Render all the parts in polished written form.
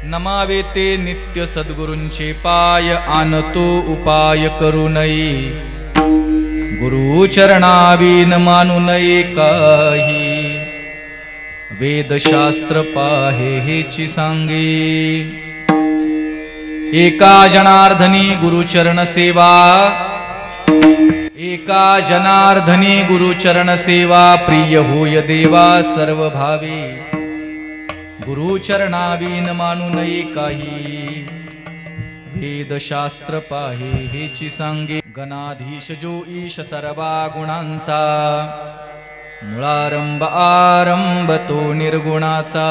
नमावे ते नित्य सद्गुरूंचे पाय, आणतो उपाय करू नये, गुरुचरणाविन मानू नये काही, वेदशास्त्र पाहे हेची सांगे, एका जनार्दनी गुरुचरण सेवा, एका जनार्दनी गुरुचरण सेवा, प्रिय होय देवा सर्व भावे, गुरुचरणाविन मानू नये काही, वेदशास्त्र पाहे हेची सांगे, गणाधीश जो ईश सर्वा गुणांचा, मूळारंभ आरंभ तो निर्गुणाचा,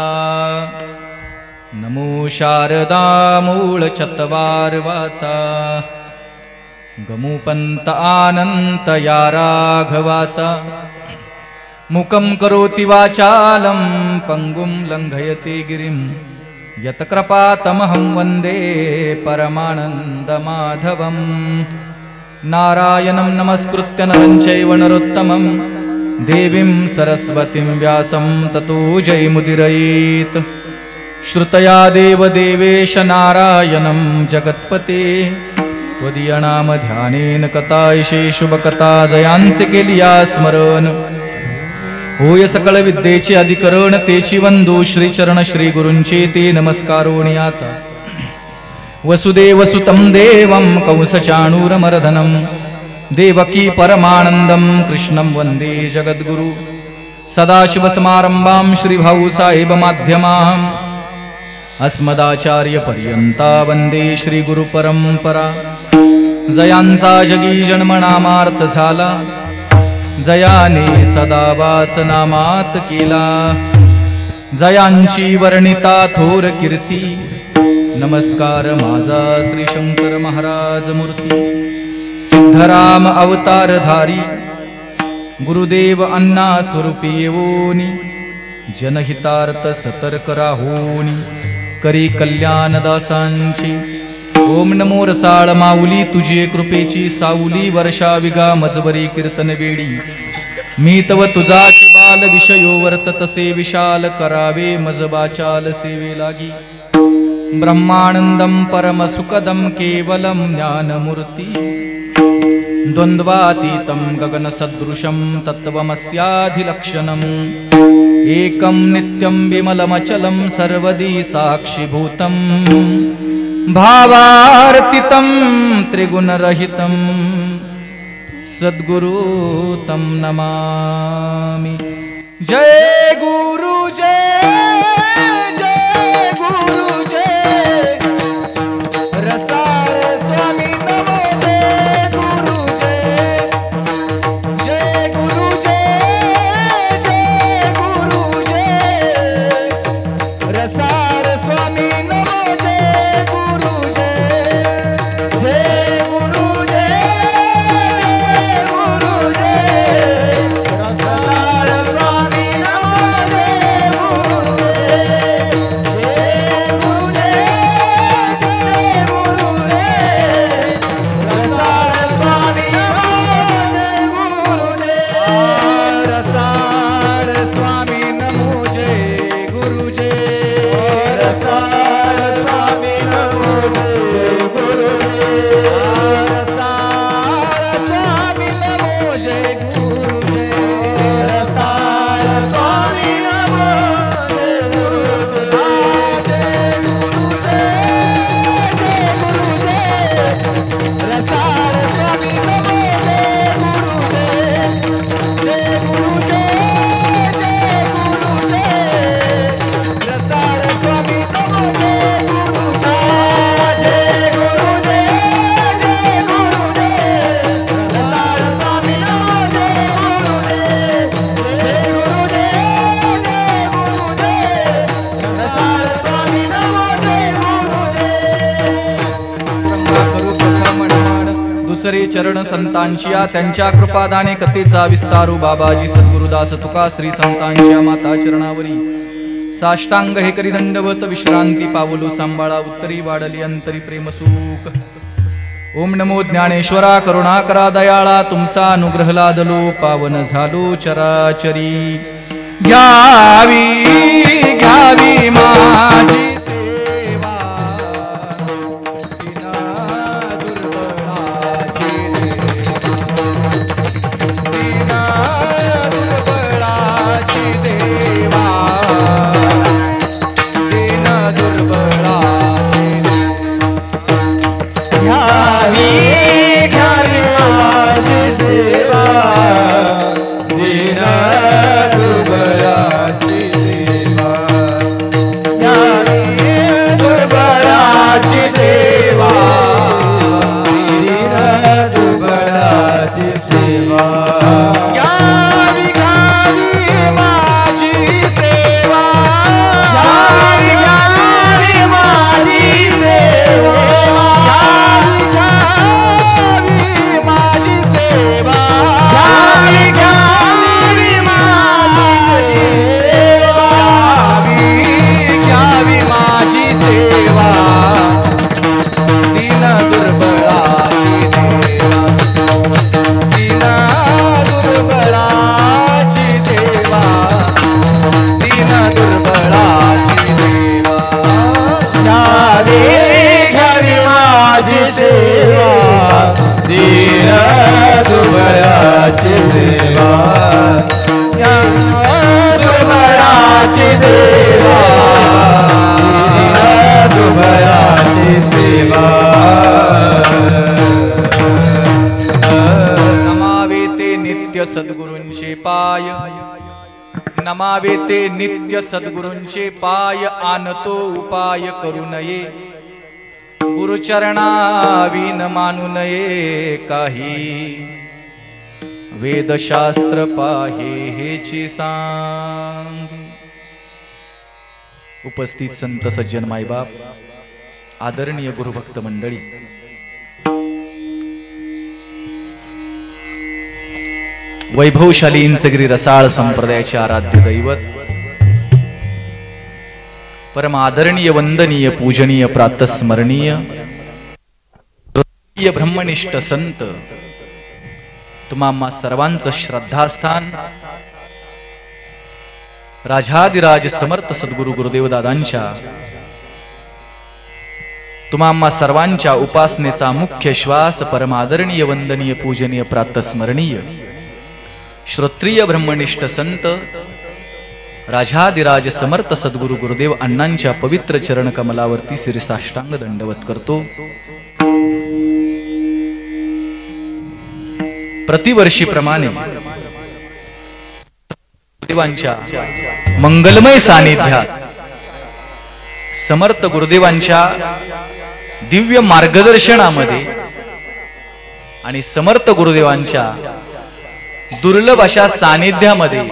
नमो शारदा मूळ चत्वारवाचा, गमुपंत आनंत या राघवाचा, मुकं करोति वाचालं पंगुं लंघयते गिरिं, यत्कृपातमहं वन्दे परमानन्दमाधवं, नारायणं नमस्कृत्य नरं चैव नरोत्तमं, देवीं सरस्वतीं व्यासं ततो जयमुदीरयेत्, श्रुतया देवदेवेश नारायणं जगत्पते, त्वदीयनाम ध्यानेन कथायशे शुभकथा जयांसी केलिया स्मरण, होय सकळ विद्येचे अधिकरण तेची वंदू, श्रीचरण श्री गुरूंचे ते नमस्कारोणी आता, वसुदेवसुतं देवं कंसचाणूरमर्दनं, देवकी परमानंदं कृष्णं वंदे जगद्गुरु, सदाशिवसमारंभां श्रीभाऊसाहेब माध्यमाम्, अस्मदाचार्यपर्यंता वंदे श्रीगुरुपरंपरा, जयांचा जगी जन्मनामार्थ झाला, जयाने सदा वासनामात केला, जयांची वर्णिता थोर कीर्ती, नमस्कार माझा श्री शंकर महाराज मूर्ती, सिद्धराम अवतारधारी, गुरुदेव अण्णा स्वरूपी येवोनी, जनहितार्थ सतर्क राहोनी, करी कल्याण दासांची, ओम नमो रसाळ माऊली तुझे कृपेची साऊली, वर्षा विगा मजवरी कीर्तन वेळी, मी तव तुझाची बाल विषयो वर्ततसे विशाल, करावे मज बाचाल सेवे लागी, ब्रह्मानंदं परम सुखदं केवलं ज्ञानमूर्ती, द्वंद्वातीतं गगन सदृशं तत्त्वमस्याधिलक्षणम्, एकं नित्यं विमलमचलं सर्वदी साक्षिभूतं, भावार्तितं त्रिगुणरहितं, सद्गुरु तं नमामि। जय गुरु जय जय गुरु जय, रसाळ स्वामी नमो जय गुरु जय, जय गुरु जय जय गुरु जय, रसाळ स्वामी नमो जय गुरु जय, जय गुरु जय गुरु जय, रसाळ स्वामी नमो जय गुरु जय, जय गुरु जय गुरु जय, रसाळ स्वामी नमो जय गुरु जय, रसाळ स्वामी नमो जय गुरु जय, रसाळ स्वामी नमो जय गुरु जय, रसाळ स्वामी नमो जय गुरु जय, रसाळ स्वामी नमो जय गुरु जय, जय गुरु जय गुरु जय, रसाळ स्वामी नमो जय गुरु जय, जय गुरु जय गुरु जय, रसाळ स्वामी नमो जय गुरु जय, जय गुरु जय गुरु जय, रसाळ स्वामी नमो जय गुरु जय, जय गुरु जय गुरु जय, रसाळ स्वामी नमो जय गुरु जय। ब्रह्मा करू प्रथम म्हणाड, दुसरे चरण संतांचिया, त्यांच्या कृपादाने कथेचा विस्तारू, बाबाजी सद्गुरुदास तुका श्री संतांच्या माता चरणावरी, साष्टांग हे करी दंडवत, विश्रांती पावलू सांभाळा, उत्तरी वाढली अंतरी प्रेमसुख, ओम नमो ज्ञानेश्वरा करुणाकरा दयाळा, तुमचा अनुग्रह लादलो पावन झालो चराचरी, घ्यावी घ्यावी माझी सेवा, सेवा या दुर्बळाची सेवा दुर्बळाची सेवा नमावे ते नित्य सद्गुरूंचे पाय नमावे ते नित्य सद्गुरूंचे पाय आणतो उपाय करू नये गुरुचरणाविन मानू नये काही वेदशास्त्र पाहे हेची सांग। उपस्थित संत सज्जन मायबाप आदरणीय गुरुभक्त मंडळी, वैभवशाली इंचगिरी रसाळ संप्रदायाचे आराध्य दैवत परम आदरणीय वंदनीय पूजनीय प्रातस्मरणीय ब्रह्मनिष्ठ संत तुम्हा सर्वांचं श्रद्धास्थान राजाधिराज समर्थ सद्गुरु गुरुदेव दादांच्या तुम्हा सर्वांच्या उपासनेचा मुख्य श्वास परम आदरणीय वंदनीय पूजनीय प्रातस्मरणीय श्रोत्रिय ब्रह्मनिष्ठ संत राजाधिराज समर्थ सद्गुरु गुरुदेव अण्णांच्या पवित्र चरण कमलावरती शिरसाष्टांग दंडवत करतो। प्रतिवर्षीप्रमाणे गुरुदेवांच्या मंगलमय सानिध्यात समर्थ गुरुदेवांच्या दिव्य मार्गदर्शनामध्ये आणि समर्थ गुरुदेवांच्या दुर्लभ अशा सानिध्यामध्ये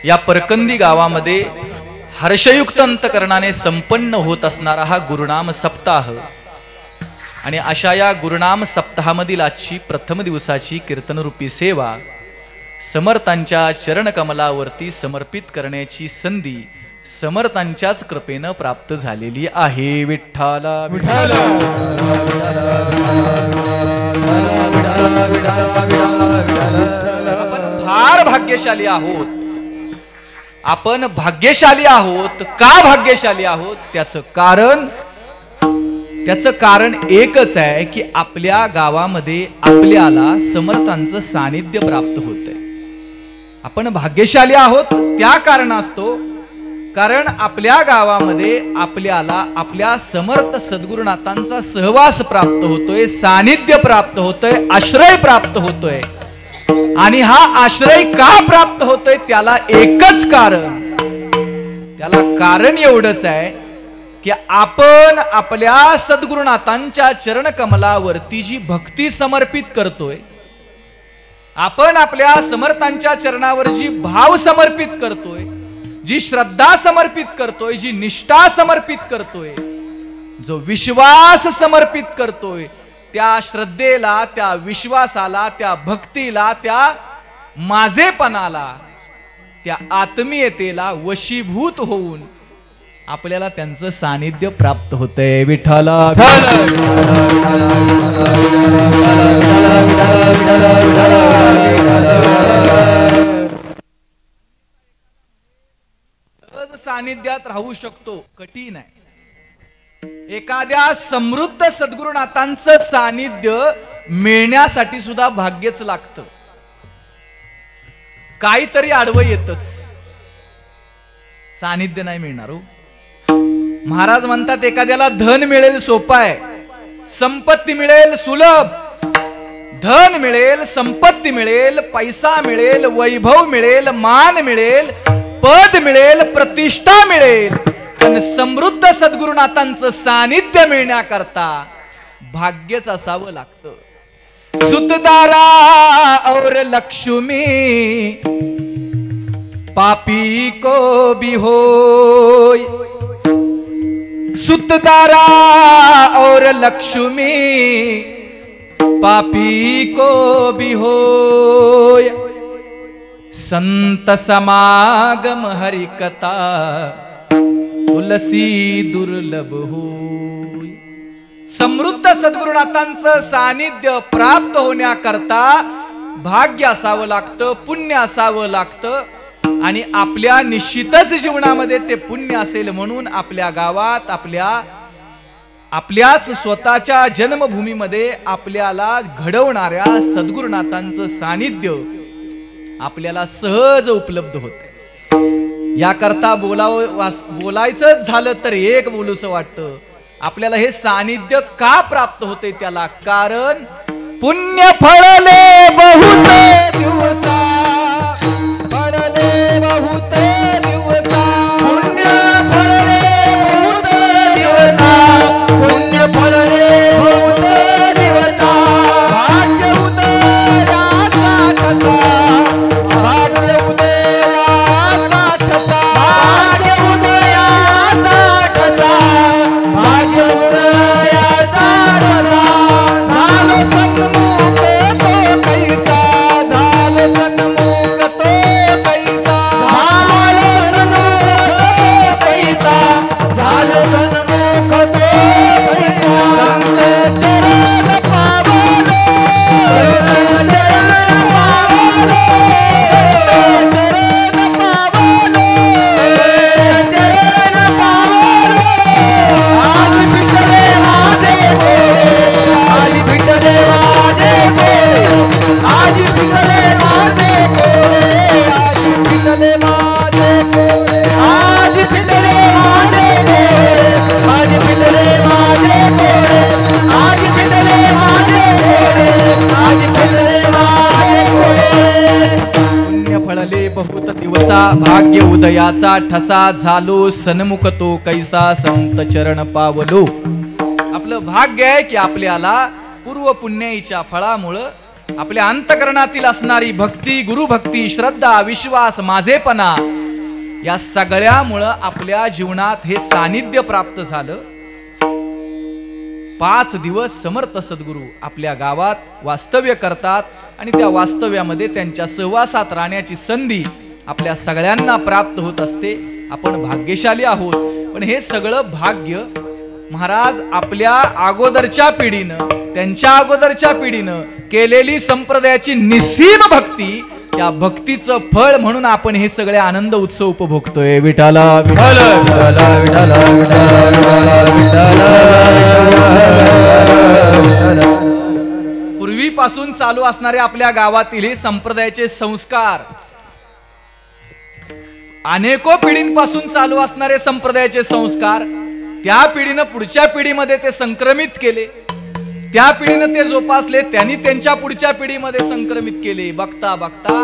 या परकंदी गावामध्ये हर्षयुक्त अंतकरणाने संपन्न होत असणारा हा गुरुनाम सप्ताह आणि अशा या गुरुनाम सप्ताहामधील आजची प्रथम दिवसाची कीर्तनरूपी सेवा समर्थांच्या चरणकमलावरती समर्पित करण्याची संधी समर्थांच्याच कृपेनं प्राप्त झालेली आहे। विठ्ठला विठ्ठला आपण फार भाग्यशाली आहोत। आपण भाग्यशाली आहोत। का भाग्यशाली आहोत? त्याचं कारण एकच आहे की आपल्या गावामध्ये आपल्याला समर्थांचं सानिध्य प्राप्त होतंय। आपण भाग्यशाली आहोत त्या कारणास्तव कारण आपल्या गावामध्ये आपल्याला आपल्या समर्थ सद्गुरुनाथांचा सहवास प्राप्त होतोय, सानिध्य प्राप्त होतोय, आश्रय प्राप्त होतोय। आणि हा आश्रय का प्राप्त होतोय त्याला एकच कारण एवढंच आहे की आपण आपल्या सद्गुरुनाथांच्या चरण कमलावरती जी भक्ती समर्पित करतोय, आपण आपल्या समर्थांच्या चरणावर जी भाव समर्पित करतोय, जी श्रद्धा समर्पित करतोय, जी निष्ठा समर्पित करतोय, जो विश्वास समर्पित करतोय, त्या श्रद्धेला, त्या विश्वासाला, त्या भक्तीला, त्या माझेपणाला, त्या आत्मीयतेला वशीभूत होऊन आपल्याला त्यांचं सानिध्य प्राप्त होतंय। विठ्ठला सानिध्यात राहू शकतो, कठीण आहे। एखाद्या समृद्ध सद्गुरुनाथांचं सानिध्य मिळण्यासाठी सुद्धा भाग्यच लागतं। काहीतरी आडवं येतच, सानिध्य नाही मिळणार हो। महाराज म्हणतात एखाद्याला धन मिळेल सोपं आहे, संपत्ती मिळेल सुलभ, धन मिळेल, संपत्ती मिळेल, पैसा मिळेल, वैभव मिळेल, मान मिळेल, पद मिळेल, प्रतिष्ठा मिळेल, पण समृद्ध सद्गुरुनाथांचं सानिध्य मिळण्याकरता भाग्यच असावं लागतं। सुतदारा और लक्ष्मी पापी को भी होय, सुतदारा और लक्ष्मी पापी को भी होय, संत समागम हरि कथा तुलसी दुर्लभ होय। समृद्ध सद्गुरुनाथांचं सानिध्य प्राप्त होण्याकरता भाग्य असावं लागतं, पुण्य असावं लागतं, आणि आपल्या निश्चितच जीवनामध्ये ते पुण्य असेल म्हणून आपल्या गावात, आपल्या आपल्याच स्वतःच्या जन्मभूमीमध्ये आपल्याला घडवणाऱ्या सद्गुरुनाथांचं सानिध्य आपल्याला सहज उपलब्ध होते. याकरता बोलायचं झालं तर एक बोलूसं वाटतं, आपल्याला हे सानिध्य का प्राप्त होते त्याला कारण पुण्य फळले बहुत दिवसा, फळले बहुत दिवसा, पुण्य फळले बहुत दिवसा, पुण्य फळले बहुत दिवसा, भाग्य उदयाचा कसा, भाग्य उदयाचा कसा, भाग्य उदयाचा कसा, भाग्य उदयाचा कसा, झालो सन्मुख तो कैसा, झालो सन्मुख तो कैसा, झालो सन्मुख तो कैसा, झालो सन्मुख तो कैसा, संत चरण पावलो, संत चरण पावलो, संत चरण पावलो, संत चरण पावलो, आज भिटले माझे गोरे, आज भिटले माझे गोरे, आज भिटले माझे गोरे, आज भिटले माझे गोरे, आज भिटले माझे गोरे, आज भिटले माझे गोरे, आज भिटले माझे गोरे, आज भिटले माझे गोरे. पुण्य फळले बहुत दिवसा, भाग्य उदयाचा ठसा, झालो सन्मुख तो कैसा, संत चरण पावलो. आपलं भाग्य आहे की आपल्याला पूर्व पुण्याईच्या फळामुळं आपल्या अंतकरणातील असणारी भक्ती, गुरुभक्ती, श्रद्धा, विश्वास, माझेपणा या सगळ्यामुळं आपल्या जीवनात हे सानिध्य प्राप्त झालं. 5 दिवस समर्थ सद्गुरू आपल्या गावात वास्तव्य करतात आणि त्या वास्तव्यामध्ये त्यांच्या सहवासात राहण्याची संधी आपल्या सगळ्यांना प्राप्त होत असते. आपण भाग्यशाली आहोत. पण हे सगळं भाग्य महाराज आपल्या अगोदरच्या पिढीनं, त्यांच्या अगोदरच्या पिढीनं केलेली संप्रदायाची निस्सीम भक्ती, त्या भक्तीचं फळ म्हणून आपण हे सगळे आनंद उत्सव उपभोगतोय. विठाला विठाल विठाल विठाल विठाल विठाल. पूर्वीपासून चालू असणारे आपल्या गावातील हे संप्रदायाचे संस्कार, अनेको पिढींपासून चालू असणारे संप्रदायाचे संस्कार त्या पिढीनं पुढच्या पिढीमध्ये ते संक्रमित केले, त्या पिढीनं ते जोपासले, त्यांनी त्यांच्या पुढच्या पिढीमध्ये संक्रमित केले. बघता बघता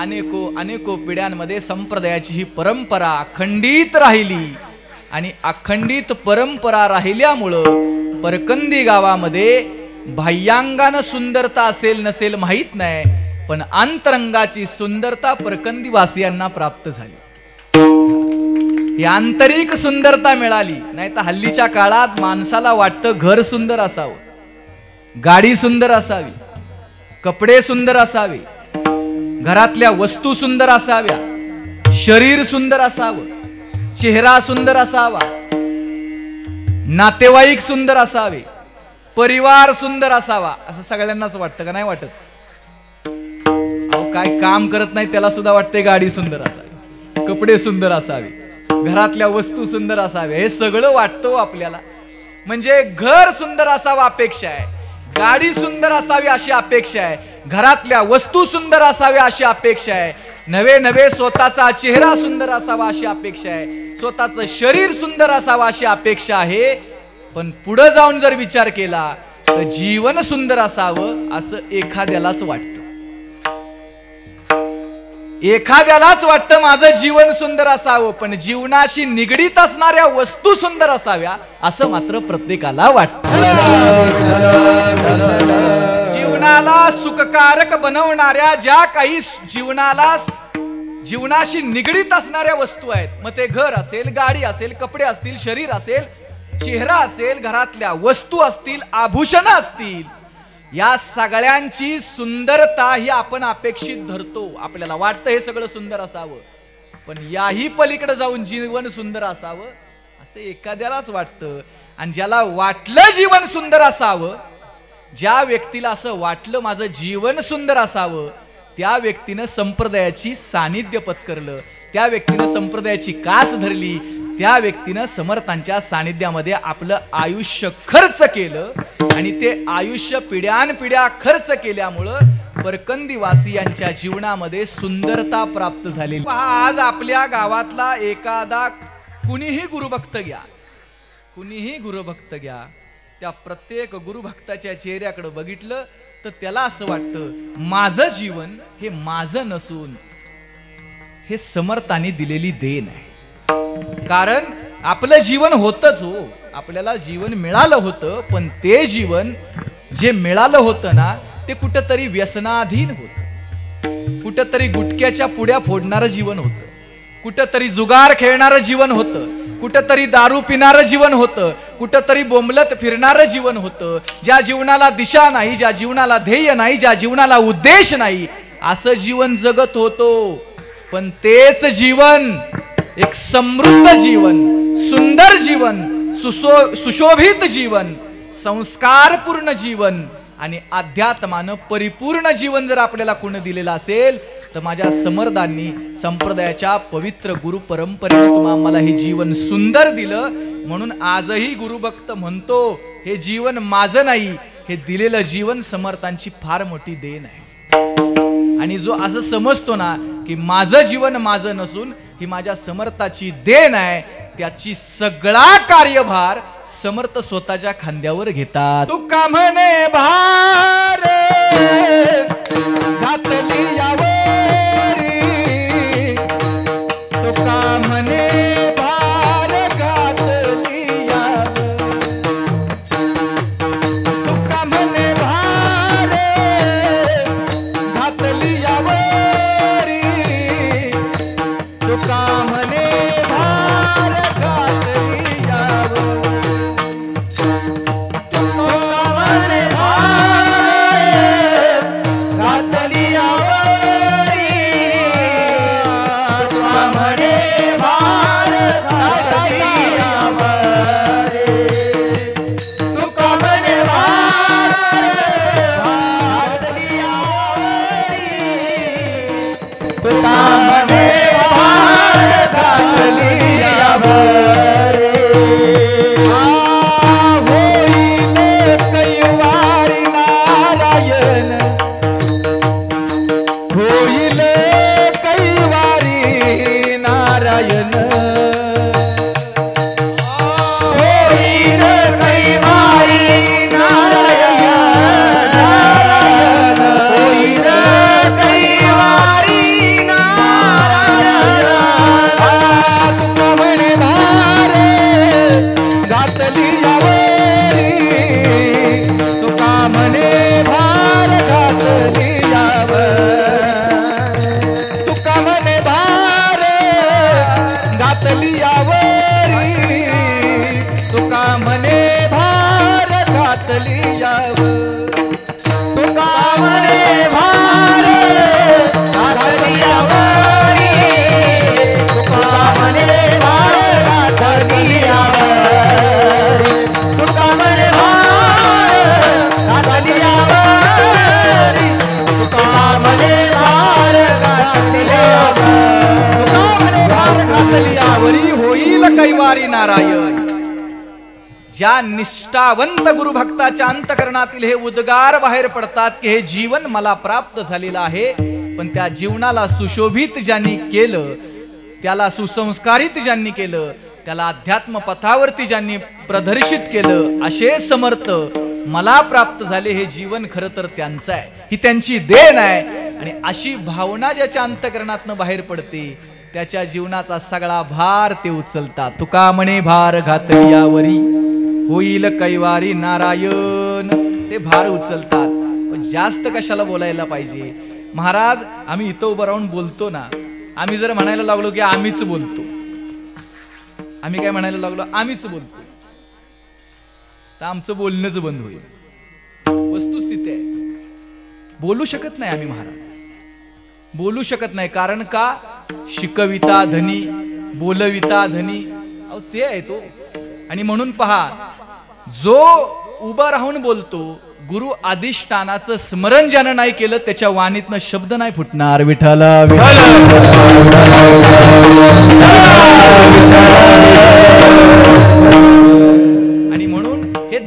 अनेको पिढ्यांमध्ये संप्रदायाची ही परंपरा अखंडित राहिली आणि अखंडित परंपरा राहिल्यामुळं परकंदी गावामध्ये बाह्यांगानं सुंदरता असेल नसेल माहीत नाही, पण अंतरंगाची सुंदरता परकंदी वासियांना प्राप्त झाली. ही आंतरिक सुंदरता मिळाली. नाही तर हल्लीच्या काळात माणसाला वाटतं घर सुंदर असावं, गाडी सुंदर असावी, कपडे सुंदर असावे, घरातल्या वस्तू सुंदर असाव्या, शरीर सुंदर असावं, चेहरा सुंदर असावा, नातेवाईक सुंदर असावे, परिवार सुंदर असावा, असं सगळ्यांनाच वाटतं का नाही वाटत? अहो, काय काम करत नाही त्याला सुद्धा वाटते गाडी सुंदर असावी, कपडे सुंदर असावे, घरातल्या वस्तू सुंदर असाव्या, हे सगळं वाटतं आपल्याला. म्हणजे घर सुंदर असावं अपेक्षा आहे, गाडी सुंदर असावी अशी अपेक्षा आहे, घरातल्या वस्तू सुंदर असाव्या अशी अपेक्षा आहे, नवे स्वतःचा चेहरा सुंदर असावा अशी अपेक्षा आहे, स्वतःचं शरीर सुंदर असावं अशी अपेक्षा आहे. पण पुढे जाऊन जर विचार केला तर जीवन सुंदर असावं असं एखाद्यालाच वाटतं. एखाद्यालाच वाटतं माझं जीवन सुंदर असावं, पण जीवनाशी निगडीत असणाऱ्या वस्तू सुंदर असाव्या असं मात्र प्रत्येकाला वाटतं. जीवनाला सुखकारक बनवणाऱ्या ज्या काही जीवनाशी निगडीत असणाऱ्या वस्तू आहेत, मग ते घर असेल, गाडी असेल, कपडे असतील, शरीर असेल, चेहरा असेल, घरातल्या वस्तू असतील, आभूषण असतील, या सगळ्यांची सुंदरता ही आपण अपेक्षित धरतो. आपल्याला वाटतं हे सगळं सुंदर असावं, पण याही पलीकडे जाऊन जीवन सुंदर असावं असं एखाद्यालाच वाटतं. आणि ज्याला वाटलं जीवन सुंदर असावं, ज्या व्यक्तीला असं वाटलं माझं जीवन सुंदर असावं, त्या व्यक्तीनं संप्रदायाची सानिध्य पत्करलं, त्या व्यक्तीनं संप्रदायाची कास धरली, त्या व्यक्तीनं समर्थांच्या सानिध्यामध्ये आपलं आयुष्य खर्च केलं आणि ते आयुष्य पिढ्यानपिढ्या खर्च केल्यामुळं परकंदीवासियांच्या जीवनामध्ये सुंदरता प्राप्त झाली। आज आपल्या गावातला एखादा कुणीही गुरुभक्त घ्या, कुणीही गुरुभक्त घ्या, त्या प्रत्येक गुरुभक्ताच्या चेहऱ्याकडे बघितलं तर त्याला असं वाटतं माझं जीवन हे माझं नसून हे समर्थांनी दिलेली देण आहे। कारण आपलं जीवन होतच हो, आपल्याला जीवन मिळालं होतं, पण ते जीवन जे मिळालं होतं ना ते कुठंतरी व्यसनाधीन होतं, कुठंतरी गुटख्याच्या पुड्या फोडणारं जीवन होतं, कुठंतरी जुगार खेळणारं जीवन होतं, कुठंतरी दारू पिणारं जीवन होतं, कुठंतरी बोंबलत फिरणारं जीवन होतं, ज्या जीवनाला दिशा नाही, ज्या जीवनाला ध्येय नाही, ज्या जीवनाला उद्देश नाही, असं जीवन जगत होतो। पण तेच जीवन एक समृद्ध जीवन, सुंदर जीवन, सुशोभित जीवन, संस्कारपूर्ण जीवन आणि अध्यात्मानं परिपूर्ण जीवन जर आपल्याला कोण दिलेलं असेल तर माझ्या समर्थांनी संप्रदायाच्या पवित्र गुरु परंपरेने तुम्हाला हे जीवन सुंदर दिलं। म्हणून आजही गुरुभक्त म्हणतो हे जीवन माझं नाही, हे दिलेलं जीवन समर्थांची फार मोठी देण आहे। आणि जो असं समजतो ना की माझं जीवन माझं नसून ही माझ्या समर्थाची देण आहे, त्याची सगळा कार्यभार समर्थ स्वतःच्या खांद्यावर घेतात। तुका म्हणे भार घातली यावरी, तुका म्हणे भार घातली यावरी, तुका म्हणे भार घातली यावरी, तुका म्हणे भार घातली यावरी, तुका म्हणे भार घातली यावरी, तुका म्हणे भार घातली यावरी, तुका म्हणे भार घातली यावरी, तुका म्हणे भार घातली यावरी। होईल कैवारी नारायण, होईल कैवारी नारायण, होईल कैवारी नारायण, होईल कैवारी नारायण। तुका म्हणे भार घातली यावरी, तुका म्हणे भार घातली यावरी, तुका म्हणे भार घातली यावरी, तुका म्हणे भार घातली यावरी, तुका म्हणे भार घातली यावरी, तुका म्हणे भार घातली यावरी, तुका म्हणे भार घातली यावरी, तुका म्हणे भार घातली यावरी, तुका म्हणे भार घातली यावरी, होईल कैवारी नारायण। ज्या निष्ठावंत गुरुभक्ताच्या अंतकरणातील हे उद्गार बाहेर पडतात की हे जीवन मला प्राप्त झालेलं आहे, पण त्या जीवनाला सुशोभित ज्यांनी केलं, त्याला सुसंस्कारित ज्यांनी केलं, त्याला अध्यात्म पथावरती ज्यांनी प्रदर्शित केलं, असे समर्थ मला प्राप्त झाले, हे जीवन खरं तर त्यांचं आहे, ही त्यांची देण आहे। आणि अशी भावना ज्याच्या अंतकरणातनं बाहेर पडते त्याच्या जीवनाचा सगळा भार ते उचलतात। तुका म्हणे भार घातली यावरी, होईल कैवारी नारायण, ते भार उचलतात। पण जास्त कशाला बोलायला पाहिजे महाराज? आम्ही इथं उभं राहून बोलतो ना, आम्ही जर म्हणायला लागलो की आम्हीच बोलतो, आम्ही काय म्हणायला लागलो आम्हीच बोलतो, तर आमचं बोलणंच बंद होईल। वस्तुस्थिती आहे, बोलू शकत नाही आम्ही महाराज, बोलू शकत नाही। कारण का? शिकविता धनी बोलविता धनी, अहो ते आहे तो। आणि म्हणून पहा, जो उभा राहून बोलतो, गुरु अधिष्ठानाचं स्मरण ज्यानं नाही केलं त्याच्या वाणीतनं शब्द नाही फुटणार। विठ्ठल विठ्ठल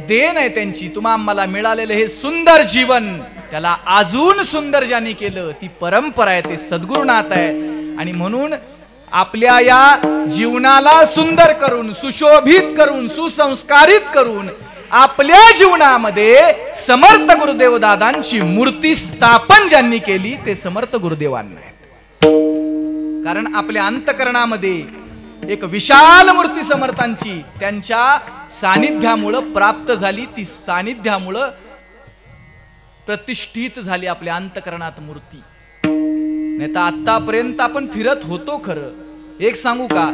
देण आहे त्यांची, तुम्हा आम्हाला मिळालेलं हे सुंदर जीवन त्याला अजून सुंदर ज्यांनी केलं ती परंपरा आहे, ते सद्गुरुनाथ आहे. आणि म्हणून आपल्या या जीवनाला सुंदर करून, सुशोभित करून, सुसंस्कारित करून आपल्या जीवनामध्ये समर्थ गुरुदेव दादांची मूर्ती स्थापन ज्यांनी केली ते समर्थ गुरुदेवांना आहे. कारण आपल्या अंतकरणामध्ये एक विशाल मूर्ती समर्थांची त्यांच्या सानिध्यामुळं प्राप्त झाली, ती सानिध्यामुळं प्रतिष्ठित झाली आपल्या अंतकरणात मूर्ती. नाही तर आतापर्यंत आपण फिरत होतो खरं. एक सांगू का,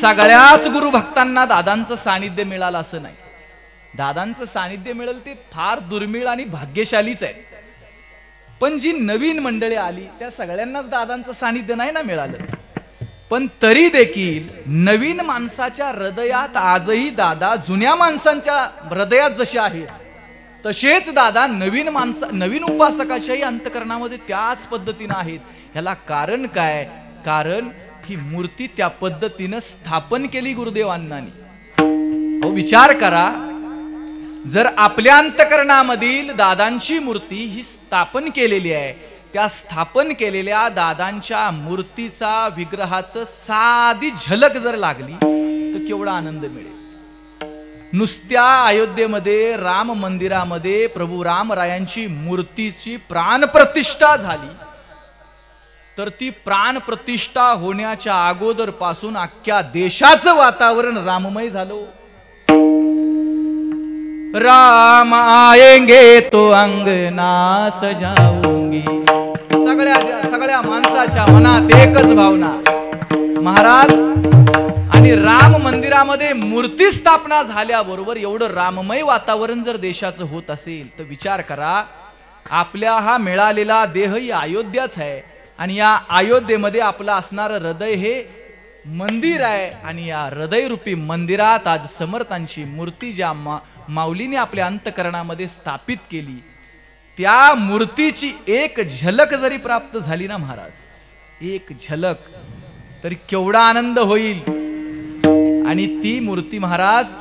सगळ्याच गुरुभक्तांना दादांचं सानिध्य मिळालं असं नाही. दादांचं सानिध्य मिळेल ते फार दुर्मिळ आणि भाग्यशालीच आहे. पण जी नवीन मंडळी आली त्या सगळ्यांनाच दादांचं सानिध्य नाही ना मिळालं. पण तरी देखील नवीन माणसाच्या हृदयात आजही दादा जुन्या माणसांच्या हृदयात जसे आहेत तसेच दादा नवीन उपासकाच्याही अंतकरणामध्ये त्याच पद्धतीनं आहेत. ह्याला कारण काय? कारण ही मूर्ती त्या पद्धतीनं स्थापन केली गुरुदेवांनी. हो, विचार करा, जर आपल्या अंतकरणामधील दादांची मूर्ती ही स्थापन केलेली आहे, त्या स्थापन केलेल्या दादांच्या मूर्तीचा विग्रहाचं साधी झलक जर लागली तर केवढा आनंद मिळेल. नुसत्या अयोध्येमध्ये राम मंदिरामध्ये प्रभू रामरायांची मूर्तीची प्राणप्रतिष्ठा झाली तर ती प्राणप्रतिष्ठा होण्याच्या अगोदर पासून अख्ख्या देशाचं वातावरण राममय झालं. राम आएंगे तो अंगना सजाऊंगी, सगळ्या माणसाच्या मनात एकच भावना. महाराज आणि राम मंदिरामध्ये मूर्ती स्थापना झाल्याबरोबर एवढं राममय वातावरण जर देशाचं होत असेल तर विचार करा, आपल्या हा मिळालेला देह ही अयोध्याच आहे आणि या अयोध्येमध्ये आपलं असणारं हृदय हे मंदिर आहे. आणि या हृदयरूपी मंदिरात आज समर्थांची मूर्ती ज्या माऊलीने आपल्या अंतकरणामध्ये स्थापित केली, त्या मूर्तीची एक झलक जरी प्राप्त झाली ना महाराज, एक झलक, तरी केवढा आनंद होईल. आणि ती मूर्ती महाराज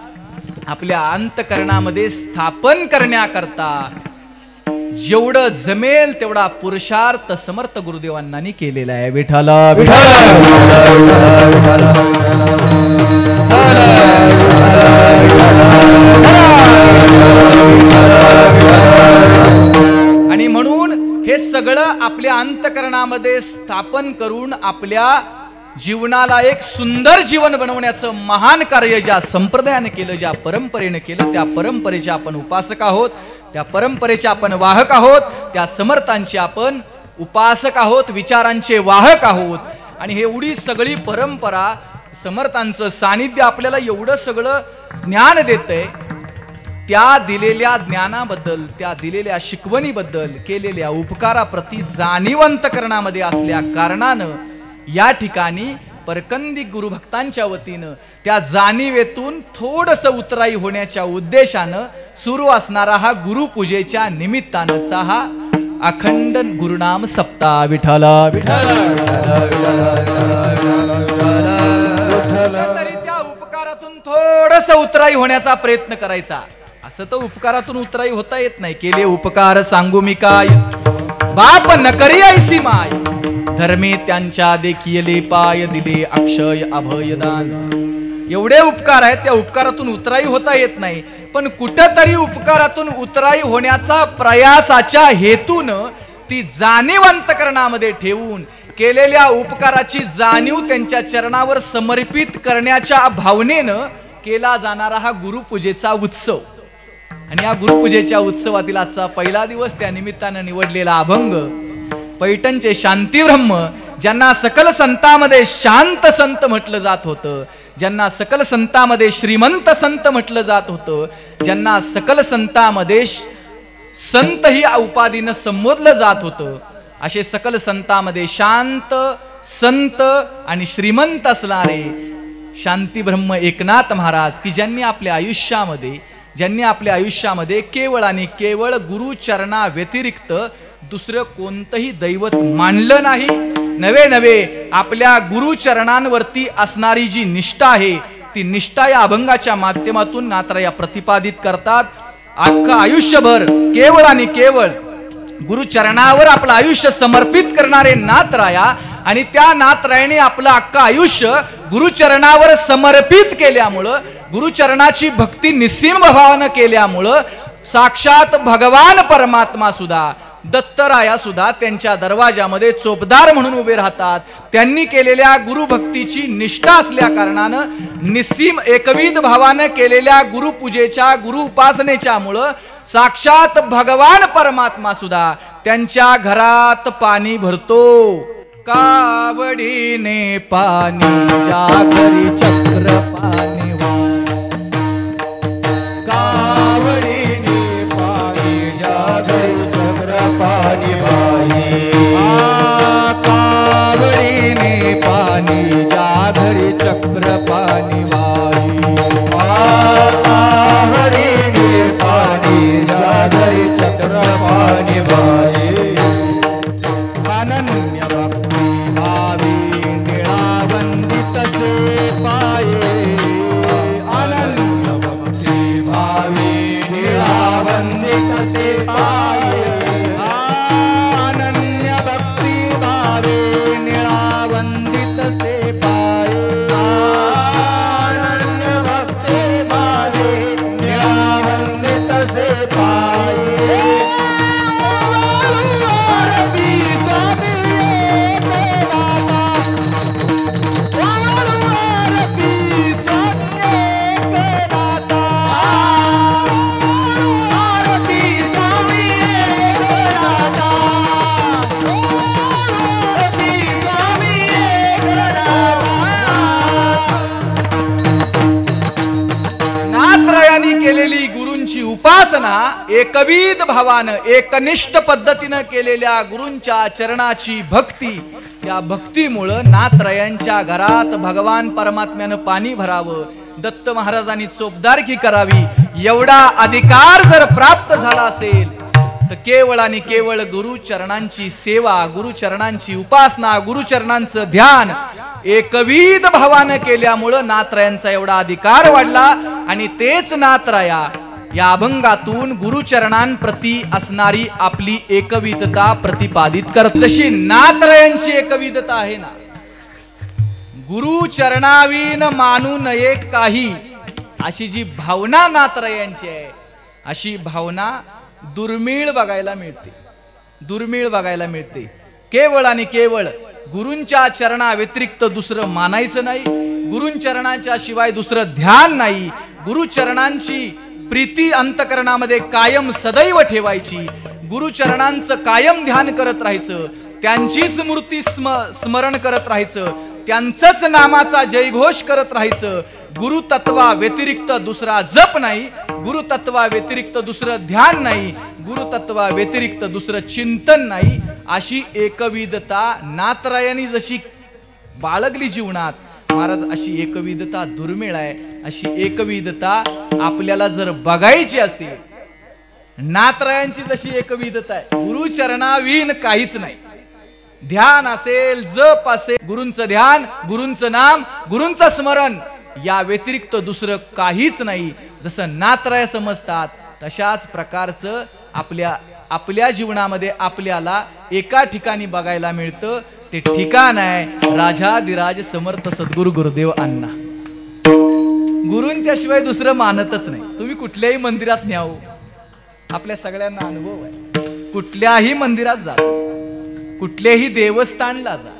आपल्या अंतकरणामध्ये स्थापन करण्याकरता जेवढं जमेल तेवढा पुरुषार्थ समर्थ गुरुदेवांनी केलेला आहे. विठ्ठल आणि म्हणून हे सगळं आपल्या अंतकरणामध्ये स्थापन करून आपल्या जीवनाला एक सुंदर जीवन बनवण्याचं महान कार्य ज्या संप्रदायाने केलं, ज्या परंपरेने केलं, त्या परंपरेचे आपण उपासक आहोत, त्या परंपरेचे आपण वाहक आहोत, त्या समर्थांचे आपण उपासक आहोत, विचारांचे वाहक आहोत. आणि हे एवढी सगळी परंपरा, समर्थांचं सानिध्य आपल्याला एवढं सगळं ज्ञान देतंय. त्या दिलेल्या ज्ञानाबद्दल, त्या दिलेल्या शिकवणीबद्दल, केलेल्या उपकाराप्रती जाणीवंतकरणामध्ये असल्या कारणानं या ठिकाणी परकंदी गुरुभक्तांच्या वतीनं त्या जाणीवेतून थोडस उतराई होण्याच्या उद्देशानं सुरू असणारा हा गुरुपूजेच्या निमित्तानंचा हा अखंड गुरुनाम सप्ताह. विठ्ठल विठ्ठल. तरी त्या उपकारातून थोडस उतराई होण्याचा प्रयत्न करायचा. असं तर उपकारातून उतराई होता येत नाही. केले उपकार सांगू मी काय, बाप न करी ऐसी माय, धर्मे त्यांच्या देखिले पाय, दिले अक्षय अभयदान. एवढे उपकार आहेत, त्या उपकारातून उतराई होता येत नाही. पण कुठेतरी उपकारातून उतराई होण्याचा प्रयासाच्या हेतून ती जाणीवंतकरणामध्ये ठेवून केलेल्या उपकाराची जाणीव त्यांच्या चरणावर समर्पित करण्याच्या भावनेनं केला जाणारा हा गुरुपूजेचा उत्सव. आणि या गुरुपूजेच्या उत्सवातील आजचा पहिला दिवस, त्या निमित्तानं निवडलेला अभंग पैठणचे शांतीब्रह्म, ज्यांना सकल संतांमध्ये शांत संत म्हटलं जात होतं, ज्यांना सकल संतांमध्ये श्रीमंत संत म्हटलं जात होतं, ज्यांना सकल संतांमध्ये संत ही उपाधीनं संबोधलं जात होतं, असे सकल संतांमध्ये शांत संत आणि श्रीमंत असणारे शांतीब्रह्म एकनाथ महाराज, की ज्यांनी आपल्या आयुष्यामध्ये केवळ आणि केवळ गुरुचरणा व्यतिरिक्त दुसरं कोणतंही दैवत मानलं नाही. नवे आपल्या गुरुचरणांवरती असणारी जी निष्ठा आहे ती निष्ठा या अभंगाच्या माध्यमातून नाथराया प्रतिपादित करतात. अख्खं आयुष्यभर केवळ आणि केवळ गुरुचरणावर आपलं आयुष्य समर्पित करणारे नाथराया आणि त्या नाथरायाने आपलं अख्खं आयुष्य गुरुचरणावर समर्पित केल्यामुळं, गुरुचरणाची भक्ती निस्सीम भावानं केल्यामुळं साक्षात भगवान परमात्मा सुद्धा, दत्तराया सुद्धा त्यांच्या दरवाजामध्ये चोपदार म्हणून उभे राहतात. त्यांनी केलेल्या गुरुभक्तीची निष्ठा असल्या कारणानं निस्सीम एकविध भावानं केलेल्या गुरुपूजेच्या, गुरु उपासनेच्या मुळे साक्षात भगवान परमात्मा सुद्धा त्यांच्या घरात पाणी भरतो. कावडीने पाणी ज्या घरी चक्र पाणी पाणी वाही, कावडीने पाणी ज्या घरी चक्र पाणी वाही, कावडीने पाणी ज्या घरी चक्र पाणी वाही. अनन्य भक्ती भावी निळावंदित से पाये, अनन्य भक्ती भावी निळावंदित से पाये. केलेली गुरूंची उपासना एकविध भावानं, एकनिष्ठ पद्धतीनं केलेल्या गुरूंच्या चरणाची भक्ती, या भक्तीमुळं नाथरायांच्या घरात भगवान परमात्म्यानं पाणी भरावं, दत्त महाराजांनी चोपदारकी करावी, एवढा अधिकार जर प्राप्त झाला असेल तर केवळ आणि केवळ गुरुचरणांची सेवा, गुरुचरणांची उपासना, गुरुचरणांचं ध्यान एकविध भावानं केल्यामुळं नाथरायांचा एवढा अधिकार वाढला. आणि तेच नाथराया या अभंगातून गुरुचरणांप्रती असणारी आपली एकविधता प्रतिपादित करत. जशी नाथरायांची एकविधता आहे ना, गुरुचरणावीन मानू नये काही, अशी जी भावना नाथरायांची आहे, अशी भावना दुर्मिळ बघायला मिळते, दुर्मिळ बघायला मिळते. केवळ आणि केवळ गुरूंच्या चरणा व्यतिरिक्त दुसरं मानायचं नाही, गुरुचरणाच्या शिवाय दुसरं ध्यान नाही, गुरुचरणांची प्रीती अंतकरणामध्ये कायम सदैव ठेवायची, गुरुचरणांचं कायम ध्यान करत राहायचं, त्यांचीच मूर्ती स्मरण करत राहायचं, त्यांचंच नामाचा जयघोष करत राहायचं. गुरुतत्वा व्यतिरिक्त दुसरा जप नाही, गुरुतत्वा व्यतिरिक्त दुसरं ध्यान नाही, गुरुतत्वा व्यतिरिक्त दुसरं चिंतन नाही. अशी एकविधता नाथरायांनी जशी बाळगली जीवनात, महाराज अशी एकविधता दुर्मिळ आहे. अशी एकविधता आपल्याला जर बघायची असेल, नाथरायांची जशी एकविधता आहे, गुरुचरणावीन काहीच नाही. ध्यान असेल, जप असेल, गुरूंचं ध्यान, गुरूंचं नाम, गुरूंचं स्मरण, या व्यतिरिक्त दुसरं काहीच नाही. जसं नाथराय समजतात तशाच प्रकारचं आपल्या जीवनामध्ये आपल्याला एका ठिकाणी बघायला मिळतं. ते ठिकाण आहे राजाधिराज समर्थ सद्गुरु गुरुदेव अण्णा. गुरूंच्या शिवाय दुसरं मानतच नाही. तुम्ही कुठल्याही मंदिरात न्याव, आपल्या सगळ्यांना अनुभव आहे, कुठल्याही मंदिरात जा, कुठल्याही देवस्थानला जा,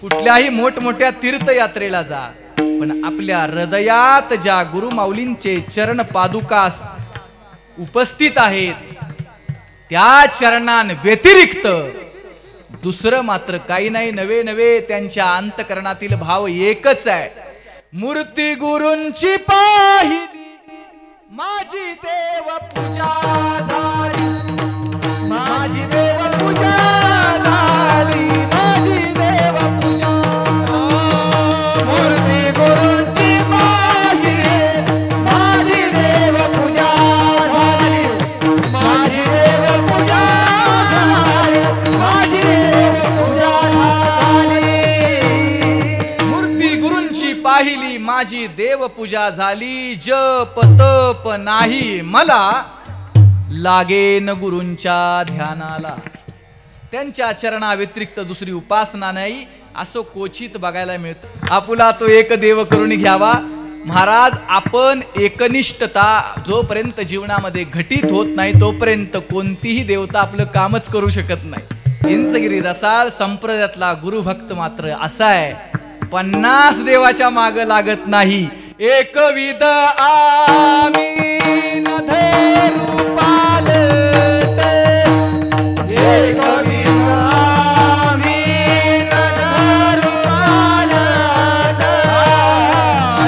कुठल्याही मोठमोठ्या तीर्थयात्रेला जा, पण आपल्या हृदयात ज्या गुरुमाऊलींचे चरण पादुकास उपस्थित आहेत, त्या चरणां व्यतिरिक्त दुसरं मात्र काही नाही. नवे नवे त्यांच्या अंतकरणातील भाव एकच आहे. मूर्ती गुरूंची पाहिली माझी देव पूजा झाली, माझी देव पूजा झाली, माझी देव पूजा. मूर्ती गुरूंची पाहिली माझी देव पूजा झाली, माझी देव पूजा झाली, माझी देव पूजा झाली. मूर्ती गुरूंची पाहिली माझी देवपूजा झाली, जप तप नाही मला, लागेन गुरूंच्या ध्यानाला. त्यांच्या चरणा व्यतिरिक्त दुसरी उपासना नाही असं क्वचित बघायला मिळतं. आपुला तो एक देव करून घ्यावा. महाराज, आपण एकनिष्ठता जोपर्यंत जीवनामध्ये घटित होत नाही तोपर्यंत कोणतीही देवता आपलं कामच करू शकत नाही. इंचगिरी रसाळ संप्रदायातला गुरुभक्त मात्र असा आहे, 50 देवाच्या माग लागत नाही. एकविध आम्ही न धरू पालट, एकविध आम्ही न धरू पालट,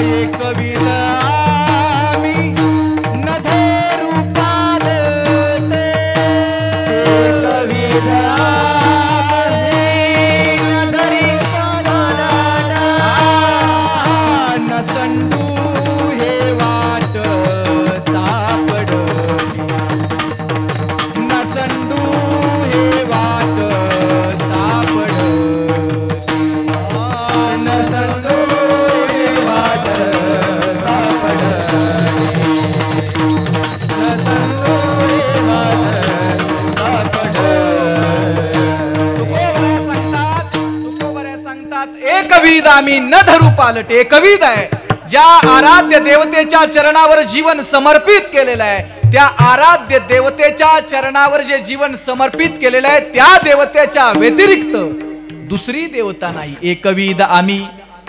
एकविध आम्ही न धरू पालट, एकविध संडू हे वाट सापडली, न संडू हे वाट सापडली, न संडू हे वाट सापडली, न संडू हे वाट सापडली. तुकोबऱ्या सांगतात एकविध आम्ही न धरू पालट. एकविध आहे, ज्या आराध्य देवतेच्या चरणावर जीवन समर्पित केलेलं आहे, त्या आराध्य देवतेच्या चरणावर जे जीवन समर्पित केलेलं आहे त्या देवतेच्या व्यतिरिक्त दुसरी देवता नाही. एकविध आम्ही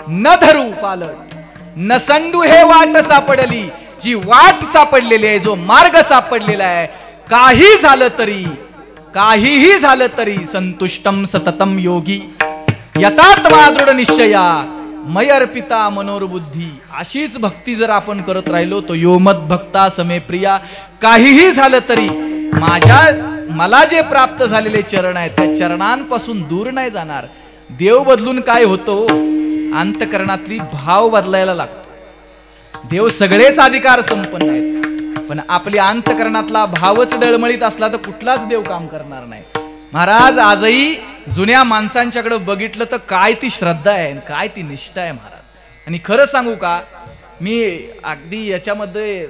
न धरू पालट, न संडू हे वाट सापडली. जी वाट सापडलेली आहे, जो मार्ग सापडलेला आहे, काही झालं तरी, काहीही झालं तरी संतुष्टम सततम योगी यतात्मा दृढ निश्चया मय अर्पिता मनोरबुद्धी. अशीच भक्ती जर आपण करत राहिलो तो योमत भक्ता समे प्रिया. काहीही झालं तरी मला जे प्राप्त झालेले चरण आहेत त्या चरणांपासून दूर नाही जाणार. देव बदलून काय होतो, अंतकरणातली भाव बदलायला लागतो. देव सगळेच अधिकार संपन्न आहेत, पण आपल्या अंतकरणातला भावच डळमळीत असला तर कुठलाच देव काम करणार नाही. महाराज, आजही जुन्या माणसांच्याकडे बघितलं तर काय ती श्रद्धा आहे, काय ती निष्ठा आहे महाराज. आणि खरं सांगू का, मी अगदी याच्यामध्ये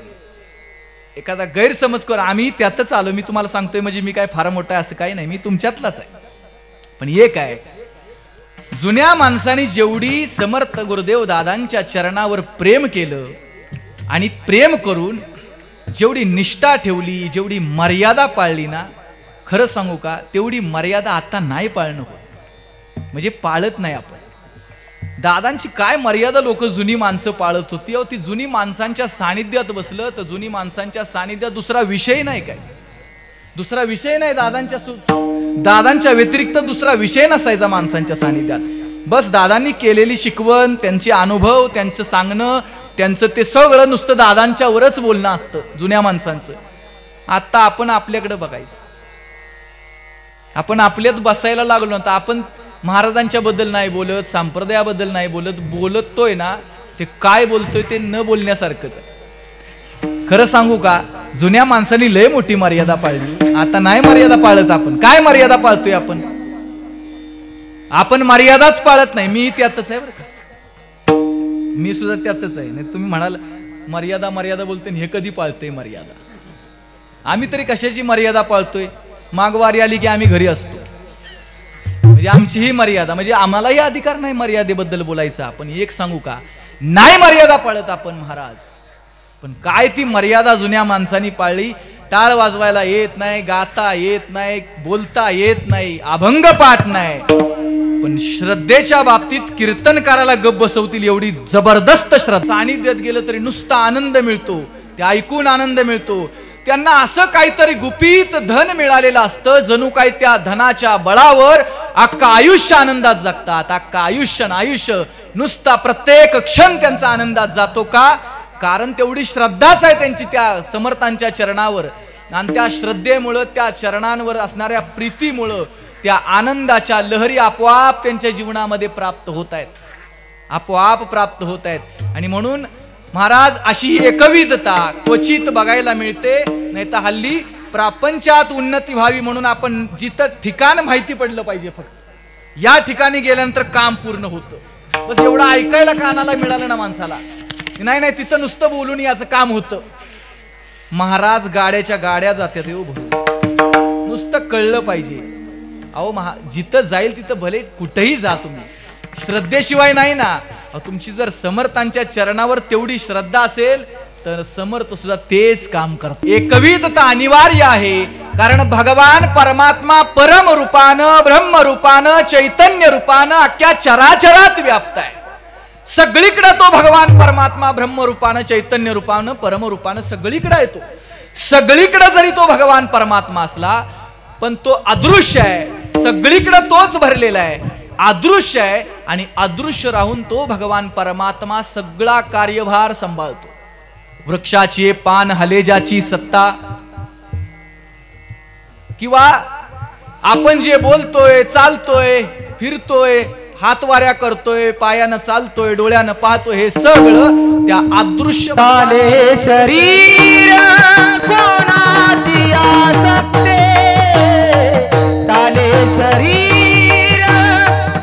एखादा गैरसमज कर, आम्ही त्यातच आलो. मी तुम्हाला सांगतोय म्हणजे मी काय फार मोठा आहे असं काही नाही, मी तुमच्यातलाच आहे. पण एक आहे, जुन्या माणसांनी जेवढी समर्थ गुरुदेव दादांच्या चरणावर प्रेम केलं आणि प्रेम करून जेवढी निष्ठा ठेवली, जेवढी मर्यादा पाळली ना, खरं सांगू का, तेवढी मर्यादा आता नाही पाळणं होत. म्हणजे पाळत नाही आपण. दादांची काय मर्यादा लोक जुनी माणसं पाळत होती. ती जुनी माणसांच्या सानिध्यात बसलं तर जुनी माणसांच्या सानिध्यात दुसरा विषय नाही. काय दुसरा विषय नाही दादांच्या व्यतिरिक्त दुसरा विषय नसायचा माणसांच्या सानिध्यात. बस दादांनी केलेली शिकवण, त्यांचे अनुभव, त्यांचं सांगणं, त्यांचं ते सगळं नुसतं दादांच्या वरच बोलणं असतं जुन्या माणसांचं. आता आपण आपल्याकडे बघायचं, आपण आपल्यात बसायला लागलो ना, आपण महाराजांच्या बद्दल नाही बोलत, संप्रदायाबद्दल नाही बोलत, बोलतोय ना ते काय बोलतोय ते न बोलण्यासारखंच आहे. खरं सांगू का, जुन्या माणसांनी लय मोठी मर्यादा पाळली, आता नाही मर्यादा पाळत. आपण काय मर्यादा पाळतोय? आपण मर्यादाच पाळत नाही. मी त्यातच आहे बरं का, मी सुद्धा त्यातच आहे. नाही तुम्ही म्हणाल मर्यादा मर्यादा बोलते, हे कधी पाळतोय मर्यादा? आम्ही तरी कशाची मर्यादा पाळतोय? मागवारी आली की आम्ही घरी असतो, म्हणजे आमची ही मर्यादा, म्हणजे आम्हालाही अधिकार नाही मर्यादेबद्दल बोलायचा. आपण एक सांगू का, नाही मर्यादा पाळत आपण महाराज. पण काय ती मर्यादा जुन्या माणसांनी पाळली. टाळ वाजवायला येत नाही, गाता येत नाही, बोलता येत नाही, अभंग पाठ नाही, पण श्रद्धेच्या बाबतीत कीर्तनकाराला गप्प बसवतील एवढी जबरदस्त श्रद्धा. सानिध्यात गेलं तरी नुसता आनंद मिळतो, ते ऐकून आनंद मिळतो. त्यांना असं काहीतरी गुपित धन मिळालेलं असतं, जणू काही त्या धनाच्या बळावर अख्खा आयुष्य आनंदात जगतात. अख्खा आयुष्य नुसता प्रत्येक क्षण त्यांचा आनंदात जातो. का? कारण तेवढी श्रद्धाच आहे त्यांची त्या समर्थांच्या चरणावर, आणि त्या श्रद्धेमुळं, त्या चरणांवर असणाऱ्या प्रीतीमुळं त्या आनंदाच्या लहरी आपोआप त्यांच्या जीवनामध्ये प्राप्त होत आहेत, आपोआप प्राप्त होत आहेत. आणि म्हणून महाराज, अशी एकविधता क्वचित बघायला मिळते. नाही तर हल्ली प्रापंचात उन्नती व्हावी म्हणून आपण जिथं ठिकाण माहिती पडलं पाहिजे, फक्त या ठिकाणी गेल्यानंतर काम पूर्ण होतं, बस एवढं ऐकायला कानाला मिळालं ना माणसाला, नाही नाही, तिथं नुसतं बोलून याचं काम होतं. महाराज गाड्याच्या गाड्या जातात येऊ, नुसतं कळलं पाहिजे. अहो जिथं जाईल तिथं भले कुठेही जा तुम्ही, श्रद्धेशिवाय नाही ना. तुमची जर समर्थांच्या चरणावर तेवढी श्रद्धा असेल तर समर्थ सुद्धा तेच काम करतो. एकविधता अनिवार्य आहे, कारण भगवान परमात्मा परम रूपानं, ब्रह्म रूपानं, चैतन्य रूपानं अख्ख्या चराचरात व्याप्त आहे. सगळीकडे तो भगवान परमात्मा ब्रह्म रूपानं, चैतन्य रूपानं, परम रूपानं सगळीकडे येतो. सगळीकडे जरी तो भगवान परमात्मा असला पण तो अदृश्य आहे. सगळीकडे तोच भरलेला आहे, अदृश्य आहे. आणि अदृश्य राहून तो भगवान परमात्मा सगळा कार्यभार सांभाळतो. वृक्षाची पान हलेजाची सत्ता, किंवा आपण जे बोलतोय, चालतोय, फिरतोय, हातवाऱ्या करतोय, पायानं चालतोय, डोळ्यानं पाहतोय, हे सगळं त्या अदृश्य. चाले शरीर कोणाची आसक्ते, चाले शरीर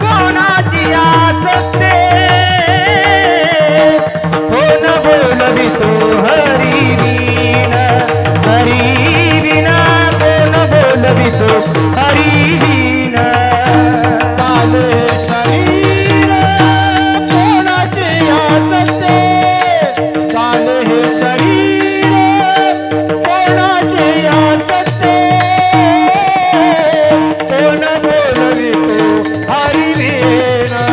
कोणाची आसक्ते, कोण बोलवितो हरी विना, हरी विना कोण बोलवितो हरी विना. चाले शरीर कोणाची आसक्ते, चाले हे शरीर कोणाची आसक्ते, कोण बोलवितो हरी विना,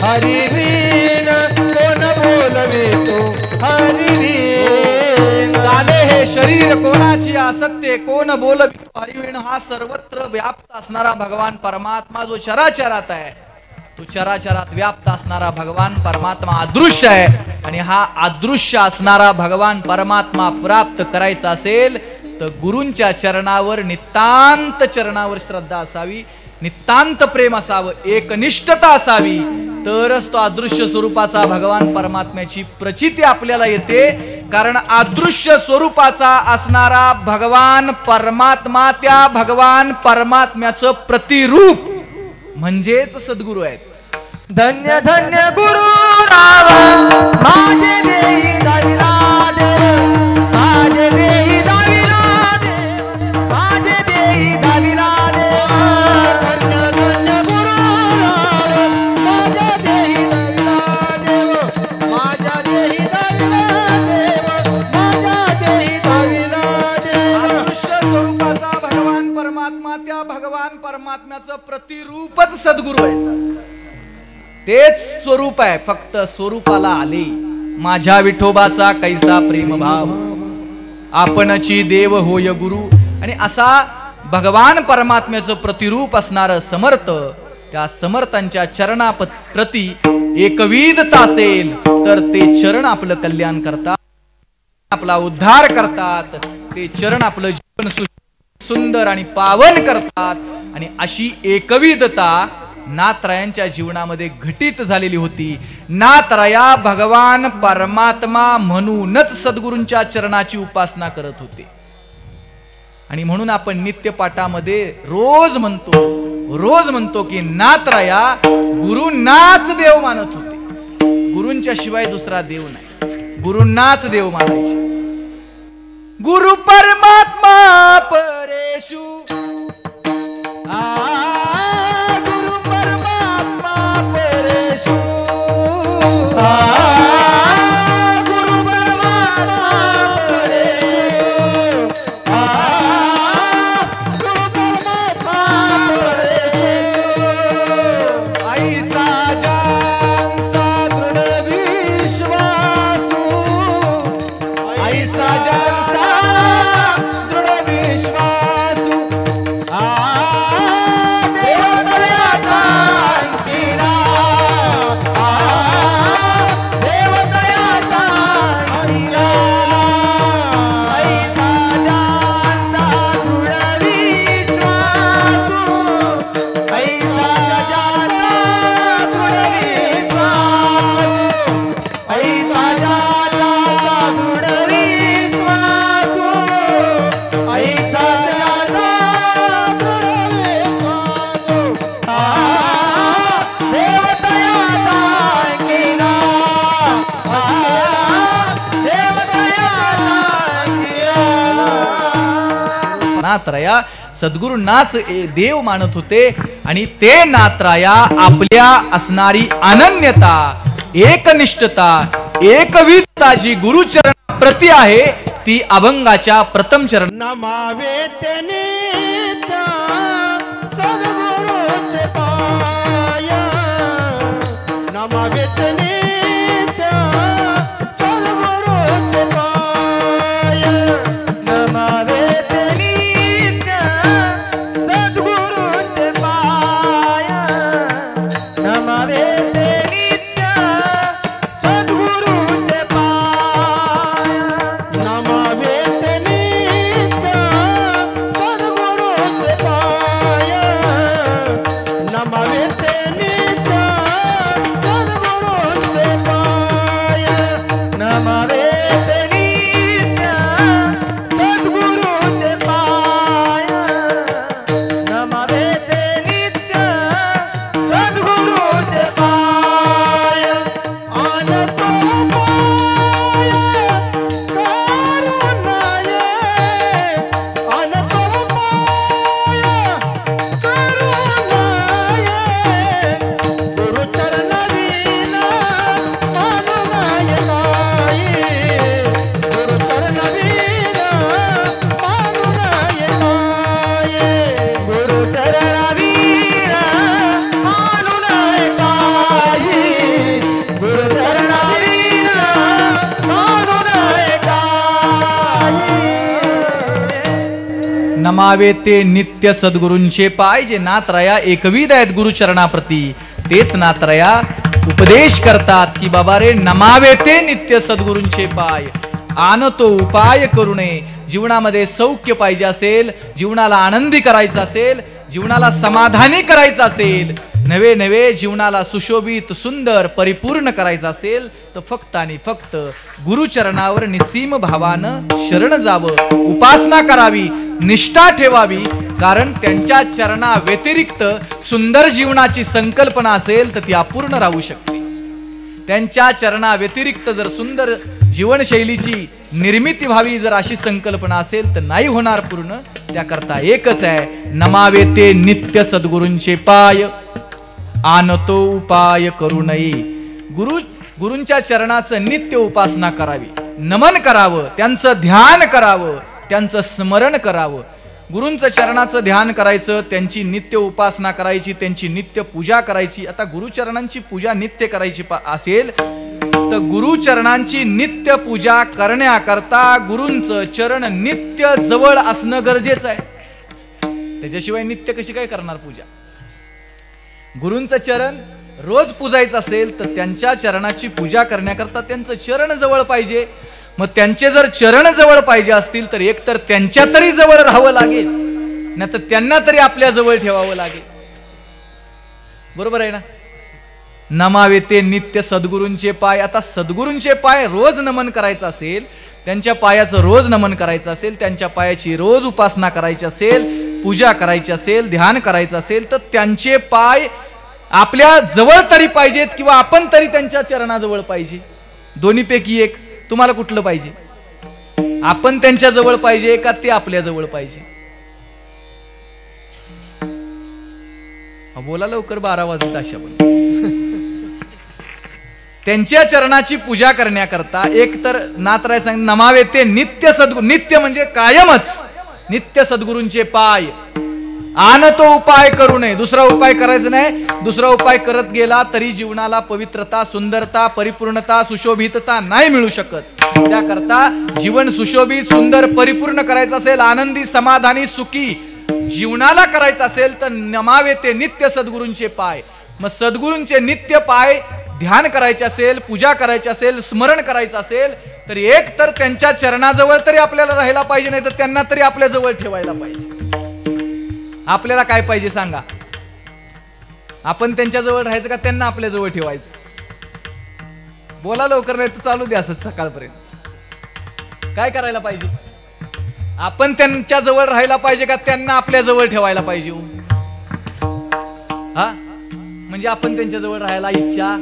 हरी विना कोण बोलवितो हरी विना. चाले हे शरीर कोणाची आसक्ते, कोण बोलवितो हरिविण. हा सर्वत्र व्याप्त असणारा भगवान परमात्मा जो चराचरात आहे, तो चराचरात व्याप्त असणारा भगवान परमात्मा अदृश्य आहे. आणि हा अदृश्य असणारा भगवान परमात्मा प्राप्त करायचा असेल तर गुरूंच्या चरणावर, नितांत चरणावर श्रद्धा असावी, नितांत प्रेम असावं, एकनिष्ठता असावी, तरच तो अदृश्य स्वरूपाचा भगवान परमात्म्याची प्रचिती आपल्याला येते. कारण अदृश्य स्वरूपाचा असणारा भगवान परमात्मा त्या भगवान परमात्म्याचं प्रतिरूप म्हणजेच सद्गुरू आहेत. धन्य धन्य गुरु राव माझे देही दाविला देव, माझे देही दाविला देव, माझे देही दाविला देव. धन्य धन्य गुरु राव माझे देही दाविला देव, माझ्या देही दाविला देव, माझ्या देही दाविला देव. अदृश्य स्वरूपाचा भगवान परमात्मा त्या भगवान परमात्म्याचं प्रतिरूपच सद्गुरू आहे. तेच स्वरूप आहे, फक्त स्वरूपाला आले. माझ्या विठोबाचा कैसा प्रेम भाव, आपणची देव होय गुरु. आणि असा भगवान परमात्म्याचं प्रतिरूप असणारं समर्थ, त्या समर्थांच्या चरणाप्रती एकविधता असेल तर ते चरण आपलं कल्याण करतात, आपला उद्धार करतात. ते चरण आपलं जीवन सुंदर आणि पावन करतात. आणि अशी एकविधता नाथरायांच्या जीवनामध्ये घटित झालेली होती. नाथराया भगवान परमात्मा म्हणूनच सद्गुरूंच्या चरणाची उपासना करत होते. आणि म्हणून आपण नित्यपाठामध्ये रोज म्हणतो की नाथराया गुरुनाच देव मानत होते. गुरूंच्या शिवाय दुसरा देव नाही, गुरुनाच देव मानायचे. गुरु परमात्मा परेशु, गुरु परमात्मा परेशु, गुरु परमात्मा परेशु, गुरु परमात्मा परेशु. ऐसा ज्यांचा दृढ विश्वासू, ऐसा ज्यांचा दृढ विश्वासू, देवदयाचा अंकिरा, देवदयाचा अंकिरा. ऐसा ज्यांचा दृढ विश्वासू, ऐसा ज्यांचा दृढ विश्वासू, ऐसा ज्यांचा दृढ विश्वासू, नाथराया सद्गुरूंनाच देव मानत होते आणि ते नाथराया आपल्या असणारी अनन्यता, एकनिष्ठता, एकविधता जी गुरुचरण प्रति आहे ती अभंगाच्या प्रथम चरण. नमावे ते नित्य सद्गुरूचे पाय, नमावे ते नित्य सद्गुरूचे पाय, नमावे ते नित्य सद्गुरूचे पाय, नमावे ते नित्य सद्गुरूचे पाय, नमावे ते नित्य सद्गुरूचे पाय, नमावे ते नित्य सद्गुरूचे पाय, नमावे ते नित्य सद्गुरूचे पाय, नमावे ते नित्य सद्गुरूचे पाय, आणतो पाय करुणाये, आणतो पाय करुणाये, गुरुचरण विना मानुनाये नाही, गुरुचरण विना मानुनाये नाही, गुरुचरण विना मानुनाये नाही, गुरुचरण विना मानुनाये नाही. नमावे ते नित्य सद्गुरूंचे पाय. जे नाथराया एकविध आहेत गुरुचरणाप्रती तेच नाथराया उपदेश करतात की बाबा रे नमावे ते नित्य सद्गुरूंचे पाय. आणतो उपाय करू नये. जीवनामध्ये सौख्य पाहिजे असेल, जीवनाला आनंदी करायचं असेल, जीवनाला समाधानी करायचं असेल, नवे नवे जीवनाला सुशोभित सुंदर परिपूर्ण करायचं असेल तर फक्त आणि फक्त गुरुचरणावर निस्सीम भावानं शरण जावं, उपासना करावी, निष्ठा ठेवावी. कारण त्यांच्या चरणा व्यतिरिक्त सुंदर जीवनाची संकल्पना असेल तर ती अपूर्ण राहू शकते. त्यांच्या चरणा व्यतिरिक्त जर सुंदर जीवनशैलीची निर्मिती व्हावी जर अशी संकल्पना असेल तर नाही होणार पूर्ण. त्याकरता एकच आहे, नमावे ते नित्य सद्गुरूंचे पाय, आणतो उपाय करू नये. गुरूंच्या चरणाचं नित्य उपासना करावी, नमन करावं, त्यांचं ध्यान करावं, त्यांचं स्मरण करावं. गुरूंचं चरणाचं ध्यान करायचं, त्यांची नित्य उपासना करायची, त्यांची नित्य पूजा करायची. आता गुरुचरणांची पूजा नित्य करायची असेल तर गुरुचरणांची नित्य पूजा करण्याकरता गुरूंचं चरण नित्य जवळ असणं गरजेचं आहे. त्याच्याशिवाय नित्य कशी काय करणार पूजा? गुरूंचं चरण रोज पूजायचं असेल तर त्यांच्या चरणाची पूजा करण्याकरता त्यांचं चरण जवळ पाहिजे. मग त्यांचे जर चरण जवळ पाहिजे असतील तर एकतर त्यांच्या तरी जवळ राहावं लागेल, नाही तर त्यांना तरी आपल्या जवळ ठेवावं लागेल. बरोबर आहे ना? नमावे ते नित्य सद्गुरूंचे पाय. आता सद्गुरूंचे पाय रोज नमन करायचं असेल, त्यांच्या पायाचं रोज नमन करायचं असेल, त्यांच्या पायाची रोज उपासना करायची असेल, पूजा करायची असेल, ध्यान करायचं असेल तर त्यांचे पाय आपल्या जवळ तरी पाहिजेत किंवा आपण तरी त्यांच्या चरणाजवळ पाहिजे. दोन्हीपैकी एक. तुम्हाला कुठलं पाहिजे? आपण त्यांच्या जवळ पाहिजे का ते आपल्या जवळ पाहिजे? बोला लवकर, 12 वाजत अशा. पण त्यांच्या चरणाची पूजा करण्याकरता एक तर नाथराय सांग नमावे ते नित्य सद्गुरू. नित्य म्हणजे कायमच. नित्य सद्गुरूंचे पाय. आणतो उपाय करू नये. दुसरा उपाय करायचा नाही. दुसरा उपाय करत गेला तरी जीवनाला पवित्रता, सुंदरता, परिपूर्णता, सुशोभितता नाही मिळू शकत. त्याकरता जीवन सुशोभित, सुंदर, परिपूर्ण करायचं असेल, आनंदी, समाधानी, सुखी जीवनाला करायचं असेल तर नमावे ते नित्य सद्गुरूंचे पाय. मग सद्गुरूंचे नित्य पाय ध्यान करायचे असेल, पूजा करायची असेल, स्मरण करायचं असेल तर एक तर त्यांच्या चरणाजवळ तरी आपल्याला राहायला पाहिजे, नाही तर त्यांना तरी आपल्या जवळ ठेवायला पाहिजे. आपल्याला काय पाहिजे सांगा? आपण त्यांच्या जवळ राहायचं का त्यांना आपल्या जवळ ठेवायचं? बोला लवकर, नाही तर चालू द्या असं सकाळपर्यंत. काय करायला पाहिजे? आपण त्यांच्या जवळ राहायला पाहिजे का त्यांना आपल्या जवळ ठेवायला पाहिजे? हा, म्हणजे आपण त्यांच्या जवळ राहायला इच्छा.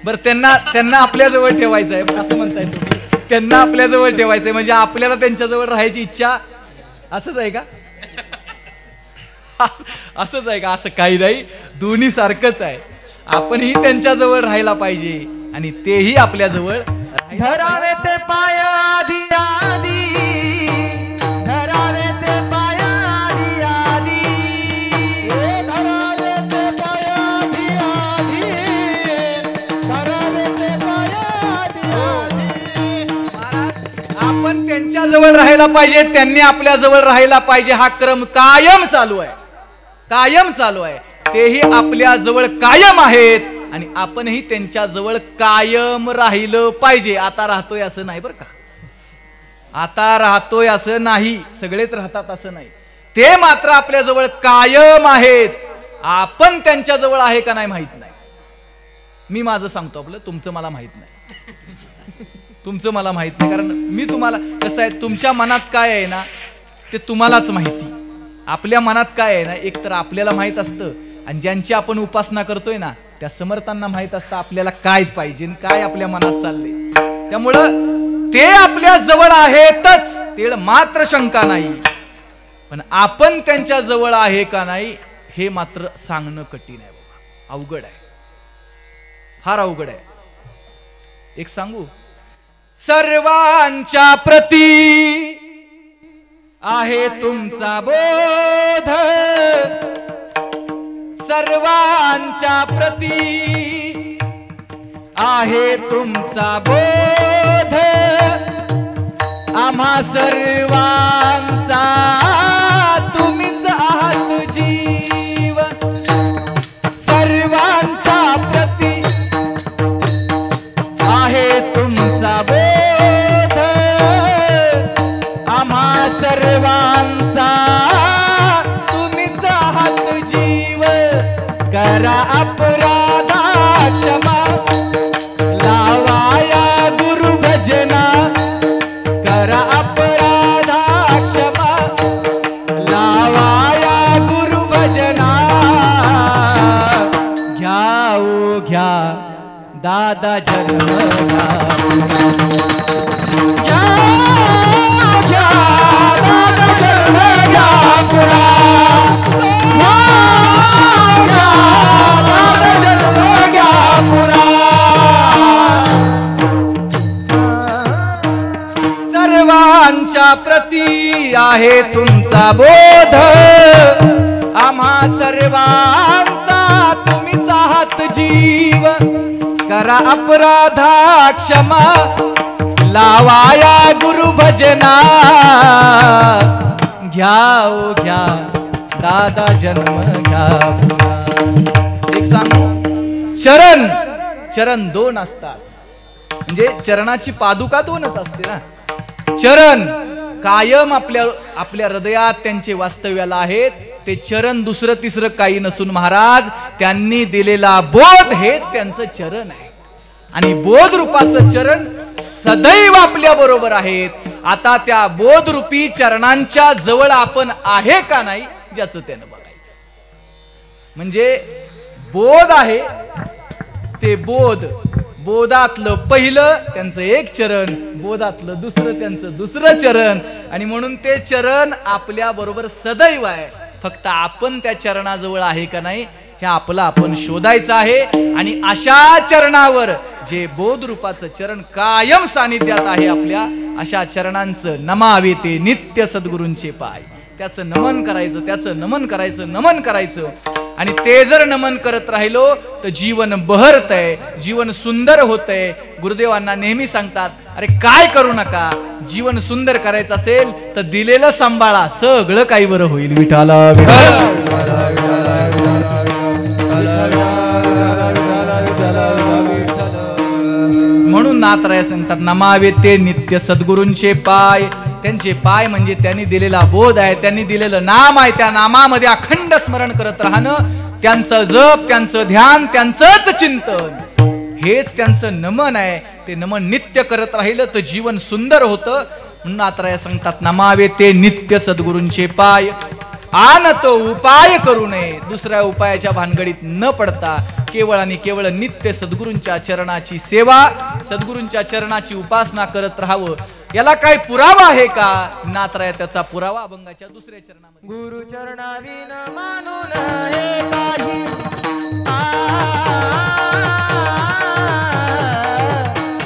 बर, त्यांना आपल्या जवळ ठेवायचं आहे असं म्हणताय तुम्ही? त्यांना आपल्या जवळ ठेवायचंय म्हणजे आपल्याला त्यांच्या जवळ राहायची इच्छा असंच आहे का? असंच आहे का? असं काही नाही, दोन्ही सारखंच आहे. आपणही त्यांच्या जवळ राहायला पाहिजे आणि तेही आपल्या जवळ धरावे ते पाय आधी आधी, धरावे ते पाय आधी आधी, धरावे ते पाय आधी आधी, धरावे ते पाय आधी आधी. आपण त्यांच्या जवळ राहायला पाहिजे, त्यांनी आपल्या जवळ राहायला पाहिजे. हा क्रम कायम चालू आहे, कायम चालू आहे. तेही आपल्या जवळ कायम आहेत आणि आपणही त्यांच्या जवळ कायम राहिलं पाहिजे. आता राहतोय असं नाही बरं का, आता राहतोय असं नाही, सगळेच राहतात असं नाही. ते मात्र आपल्या जवळ कायम आहेत. आपण त्यांच्या जवळ आहे का नाही माहित नाही. मी माझं सांगतो आपलं, तुमचं मला माहित नाही. तुमचं मला माहित नाही, कारण मी तुम्हाला कसं आहे, तुमच्या मनात काय आहे ना ते तुम्हालाच माहिती. आपल्या मनात काय आहे ना, एक तर आपल्याला माहित असतं आणि ज्यांची आपण उपासना करतोय ना त्या समर्थांना माहित असतं आपल्याला काय पाहिजे, काय आपल्या मनात चाललंय. त्यामुळं ते आपल्या जवळ आहेतच, ते मात्र शंका नाही. पण आपण त्यांच्या जवळ आहे का नाही हे मात्र सांगणं कठीण आहे बाबा, अवघड आहे, फार अवघड आहे. एक सांगू, सर्वांच्या प्रती आहे तुमचा बोध, सर्वांच्या प्रती आहे तुमचा बोध, आम्हा सर्वांचा तुम्हीच आहात जीव. सर्वांच्या प्रती आहे तुमचा बोध, आम्हा सर्वांचा तुम्हीच आहात जीव. करा अपराधा क्षमा, लावाया गुरु भजना. करा अपराधा क्षमा, लावाया गुरु भजना. घ्या ओ घ्या दादा जन्म घ्या, घ्या दादा जन्म घ्या पुरा, दादा जन्म घ्या पुरा. सर्वांच्या प्रती आहे तुमचा बोध, आम्हा सर्वांचा तुम्हीच आहात जीव. करा अपराधा क्षमा, लावाया गुरु भजना. घ्या ओ घ्या दादा जन्म घ्या. एक सांगू, चरण चरण दोन असतात, म्हणजे चरणाची पादुका दोनच असते ना. चरण कायम आपल्या हृदयात त्यांचे वास्तव्याला आहेत. ते चरण दुसरं तिसरं काही नसून महाराज त्यांनी दिलेला बोध हेच त्यांचं चरण आहे. आणि बोध रूपाचं चरण सदैव आपल्या बरोबर आहेत. आता त्या बोध रूपी चरणांच्या जवळ आपण आहे का नाही ज्याचं त्यानं बघायचं. म्हणजे बोध आहे ते बोध, बोधातलं पहिलं त्यांचं एक चरण, बोधातलं दुसरं त्यांचं दुसरं चरण. आणि म्हणून ते चरण आपल्या बरोबर सदैव आहे. फक्त आपण त्या चरणाजवळ आहे का नाही हे आपलं आपण शोधायचं आहे. आणि अशा चरणावर जे बोध रूपाचं चरण कायम सानिध्यात आहे आपल्या, अशा चरणांचं नमावे ते नित्य सद्गुरूंचे पाय. त्याचं नमन करायचं, त्याचं नमन करायचं, नमन करायचं. आणि ते जर नमन करत राहिलो तर जीवन बहरतंय, जीवन सुंदर होतंय. गुरुदेवांना नेहमी सांगतात, अरे काय करू नका, जीवन सुंदर करायचं असेल तर दिलेलं सांभाळा, सगळं काही बरं होईल. विठाला म्हणून नाथराय सांगतात, नमावे ते नित्य सद्गुरूंचे पाय. त्यांचे पाय म्हणजे त्यांनी दिलेला बोध आहे, त्यांनी दिलेलं नाम आहे. त्या नामामध्ये अखंड स्मरण करत राहणं, त्यांचं जप, त्यांचं ध्यान, त्यांचंच चिंतन हेच त्यांचं नमन आहे. ते नमन नित्य करत राहिलं तर जीवन सुंदर होतं. म्हणून नाथराय सांगतात, नमावे ते नित्य सद्गुरूंचे पाय. आन तो उपाय करू नये, दुसऱ्या उपायाच्या भानगडीत न पडता केवळ आणि केवळ नित्य सद्गुरूंच्या चरणाची सेवा, सद्गुरूंच्या चरणाची उपासना करत राहावं. याला काय पुरावा आहे का? नाथराय त्याचा पुरावा अभंगाच्या दुसऱ्या चरणामध्ये. गुरु चरणाविन मानून हे काही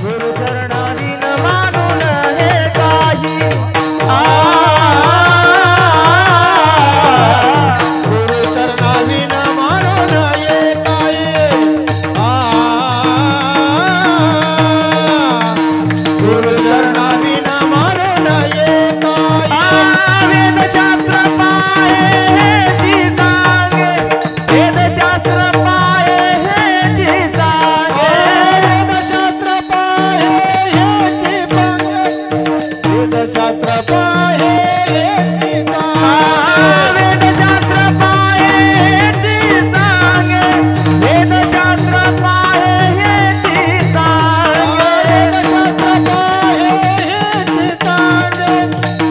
गुरु चरणाविन मानून हे काही गुरु चरणाविन मानून हे काही गुरु चरणाविन मानून हे काही वेद शास्त्र पाये हेची सांगे वेद शास्त्र पाये हेची सांगे वेद शास्त्र पाये हेची सांगे वेद शास्त्र पाये हेची सांगे वेद शास्त्र पाये हेची सांगे वेद शास्त्र पाये हेची सांगे वेद शास्त्र पाये हेची सांगे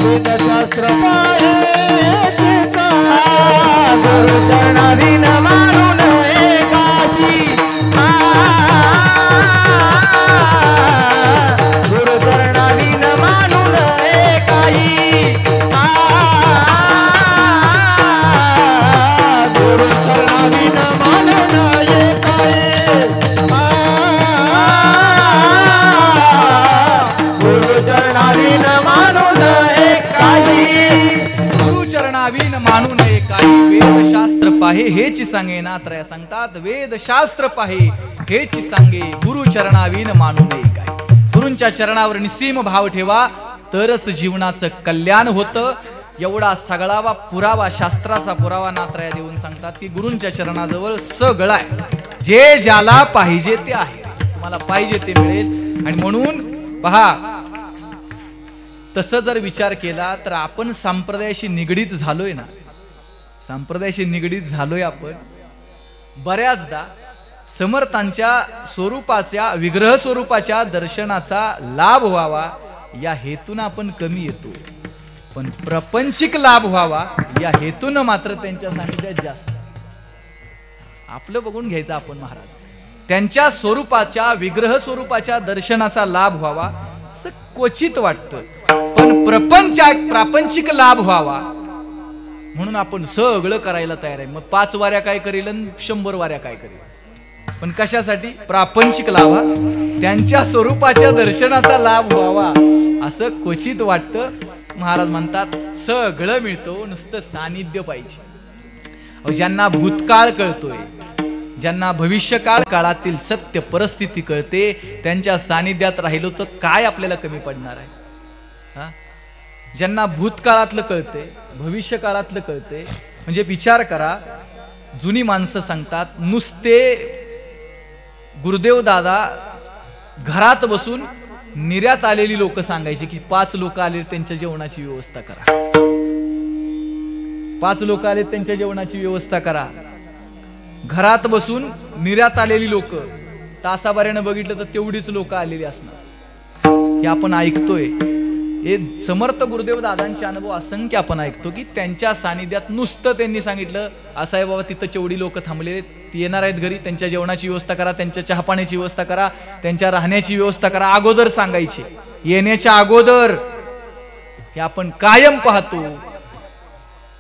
वेद शास्त्र पाये हेची सांगे गुरु चरणाविन मानून एकाची गुरु चरणाविन मानून एकाही गुरु चरणाविन मानून एकाही गुरु चरणाविन मानून एकाही गुरु चरणाविन मानू नये काही वेदशास्त्र पाहे हेची सांगे. नाथराय सांगतात वेदशास्त्र पाहे हेची सांगे गुरु चरणाविन मानू नये काही. गुरूंच्या चरणावर निसीम भाव ठेवा तरच जीवनाचं कल्याण होतं. एवढा सगळा पुरावा शास्त्राचा पुरावा नाथराय देऊन सांगतात की गुरूंच्या चरणाजवळ सगळं आहे. जे ज्याला पाहिजे ते आहे. तुम्हाला पाहिजे ते मिळेल. आणि म्हणून पहा तसं जर विचार केला तर आपण संप्रदायाशी निगडीत झालोय ना. संप्रदायाशी निगडीत झालोय आपण. बऱ्याचदा समर्थांच्या स्वरूपाच्या विग्रह स्वरूपाच्या दर्शनाचा लाभ व्हावा या हेतून आपण कमी येतो. पण प्रपंचिक लाभ व्हावा या हेतून मात्र त्यांच्या सानिध्यात जास्त. आपलं बघून घ्यायचं आपण महाराज. त्यांच्या स्वरूपाच्या विग्रह स्वरूपाच्या दर्शनाचा लाभ व्हावा असं क्वचित वाटतं. पण प्रापंचिक लाभ व्हावा म्हणून आपण सगळं करायला तयार आहे. मग 5 वाऱ्या काय करेल आणि 100 वाऱ्या काय करेल. पण कशासाठी? प्रापंचिक लाभ. त्यांच्या स्वरूपाच्या दर्शनाचा लाभ व्हावा असं क्वचित वाटतं. महाराज म्हणतात सगळं मिळतो नुसतं सानिध्य पाहिजे. ज्यांना भूतकाळ कळतोय ज्यांना भविष्यकाळ काळातील सत्य परिस्थिती कळते त्यांच्या सानिध्यात राहिलो तर काय आपल्याला कमी पडणार आहे. ज्यांना भूतकाळातलं कळते भविष्य काळातलं कळते म्हणजे विचार करा. जुनी माणसं सांगतात नुसते गुरुदेव दादा घरात बसून निर्यात आलेली लोक सांगायची की 5 लोक आले त्यांच्या जेवणाची व्यवस्था करा. 5 लोक आले त्यांच्या जेवणाची व्यवस्था करा. घरात बसून निर्यात आलेली लोक तासाभरानं बघितलं तर तेवढीच लोक आलेली असणार. हे आपण ऐकतोय. हे समर्थ गुरुदेव दादांचे अनुभव असंख्य आपण ऐकतो की त्यांच्या सानिध्यात नुसतं त्यांनी सांगितलं असं आहे बाबा तिथं जेवढी लोक थांबलेले येणार आहेत घरी त्यांच्या जेवणाची व्यवस्था करा, त्यांच्या चहापाण्याची व्यवस्था करा, त्यांच्या राहण्याची व्यवस्था करा. अगोदर सांगायचे येण्याच्या अगोदर. हे आपण कायम पाहतो.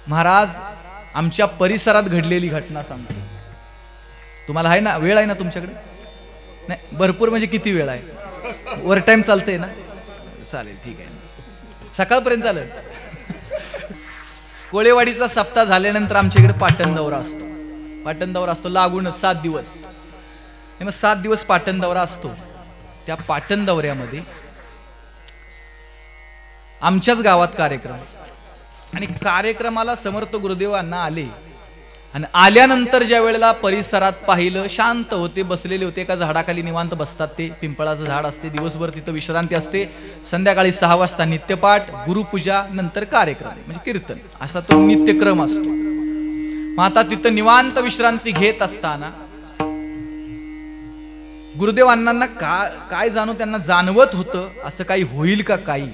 महाराज आमच्या परिसरात घडलेली घटना सांगतो तुम्हाला. आहे ना वेळ आहे ना तुमच्याकडे? नाही भरपूर म्हणजे किती वेळ आहे? ओव्हर टाइम चालतंय ना? चालेल ठीक आहे. सकाळपर्यंत चालेल. कोळेवाडीचा सप्ताह झाल्यानंतर आमच्या इकडे पाटण दौरा असतो. पाटण दौरा असतो लागूनच 7 दिवस. मग 7 दिवस पाटण दौरा असतो. त्या पाटण दौऱ्यामध्ये आमच्याच गावात कार्यक्रम आणि कार्यक्रमाला समर्थ गुरुदेवांना आले आणि आल्यानंतर ज्या वेळेला परिसरात पाहिलं शांत होते, बसलेले होते. एका झाडाखाली निवांत बसतात. ते पिंपळाचं झाड असते. दिवसभर तिथं विश्रांती असते. संध्याकाळी 6 वाजता नित्यपाठ, गुरुपूजा, नंतर कार्यक्रम म्हणजे कीर्तन असा तो नित्यक्रम असतो. मग आता तिथं निवांत विश्रांती घेत असताना गुरुदेवांना काय जाणू त्यांना जाणवत होतं असं काही होईल का काही.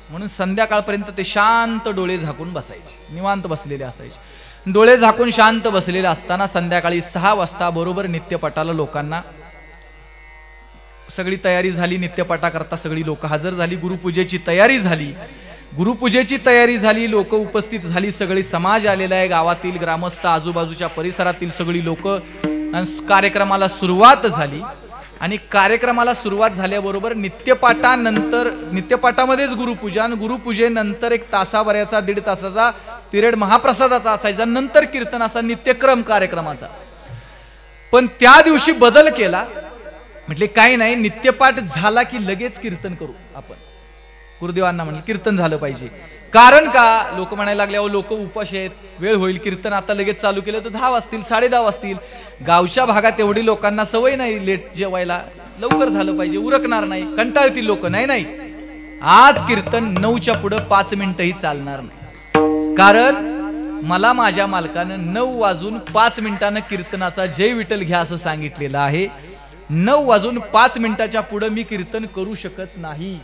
म्हणून संध्याकाळपर्यंत ते शांत डोळे झाकून बसायचे, निवांत बसलेले असायचे. डोळे झाकून शांत बसलेले असताना संध्याकाळी 6 वाजता बरोबर नित्यपटाला लोकांना सगळी तयारी झाली, नित्यपाठा करता सगळी लोक हजर झाली, गुरुपूजेची तयारी झाली. गुरुपूजेची तयारी झाली, लोक उपस्थित झाली, सगळी समाज आलेला आहे, गावातील ग्रामस्थ, आजूबाजूच्या परिसरातील सगळी लोक. कार्यक्रमाला सुरुवात झाली आणि कार्यक्रमाला सुरुवात झाल्याबरोबर नित्यपाठानंतर, नित्यपाठामध्येच गुरुपूजा आणि गुरुपूजेनंतर एक तासाभराचा 1.5 तासाचा पिरियड महाप्रसादाचा असायचा, नंतर कीर्तन असा नित्यक्रम कार्यक्रमाचा. पण त्या दिवशी बदल केला. म्हटले काही नाही, नित्यपाठ झाला की लगेच कीर्तन करू आपण. गुरुदेवांना म्हणलं कीर्तन झालं पाहिजे. कारण का? लोक म्हणायला लागले, अहो लोक उपाशी आहेत, वेळ होईल, कीर्तन आता लगेच चालू केलं तर 10 वाजतील, 10:30 वाजतील. गावच्या भागात एवढी लोकांना सवय नाही लेट जेवायला, लवकर झालं पाहिजे, उरकणार नाही, कंटाळतील लोक. नाही नाही, आज कीर्तन 9च्या पुढे 5 मिनिटंही चालणार नाही. कारण मला माझ्या मालकानं 9 वाजून 5 मिनिटानं कीर्तनाचा जय विठ्ठल घ्या असं सांगितलेलं आहे. 9 वाजून 5 मिनिटाच्या पुढे मी कीर्तन करू शकत नाही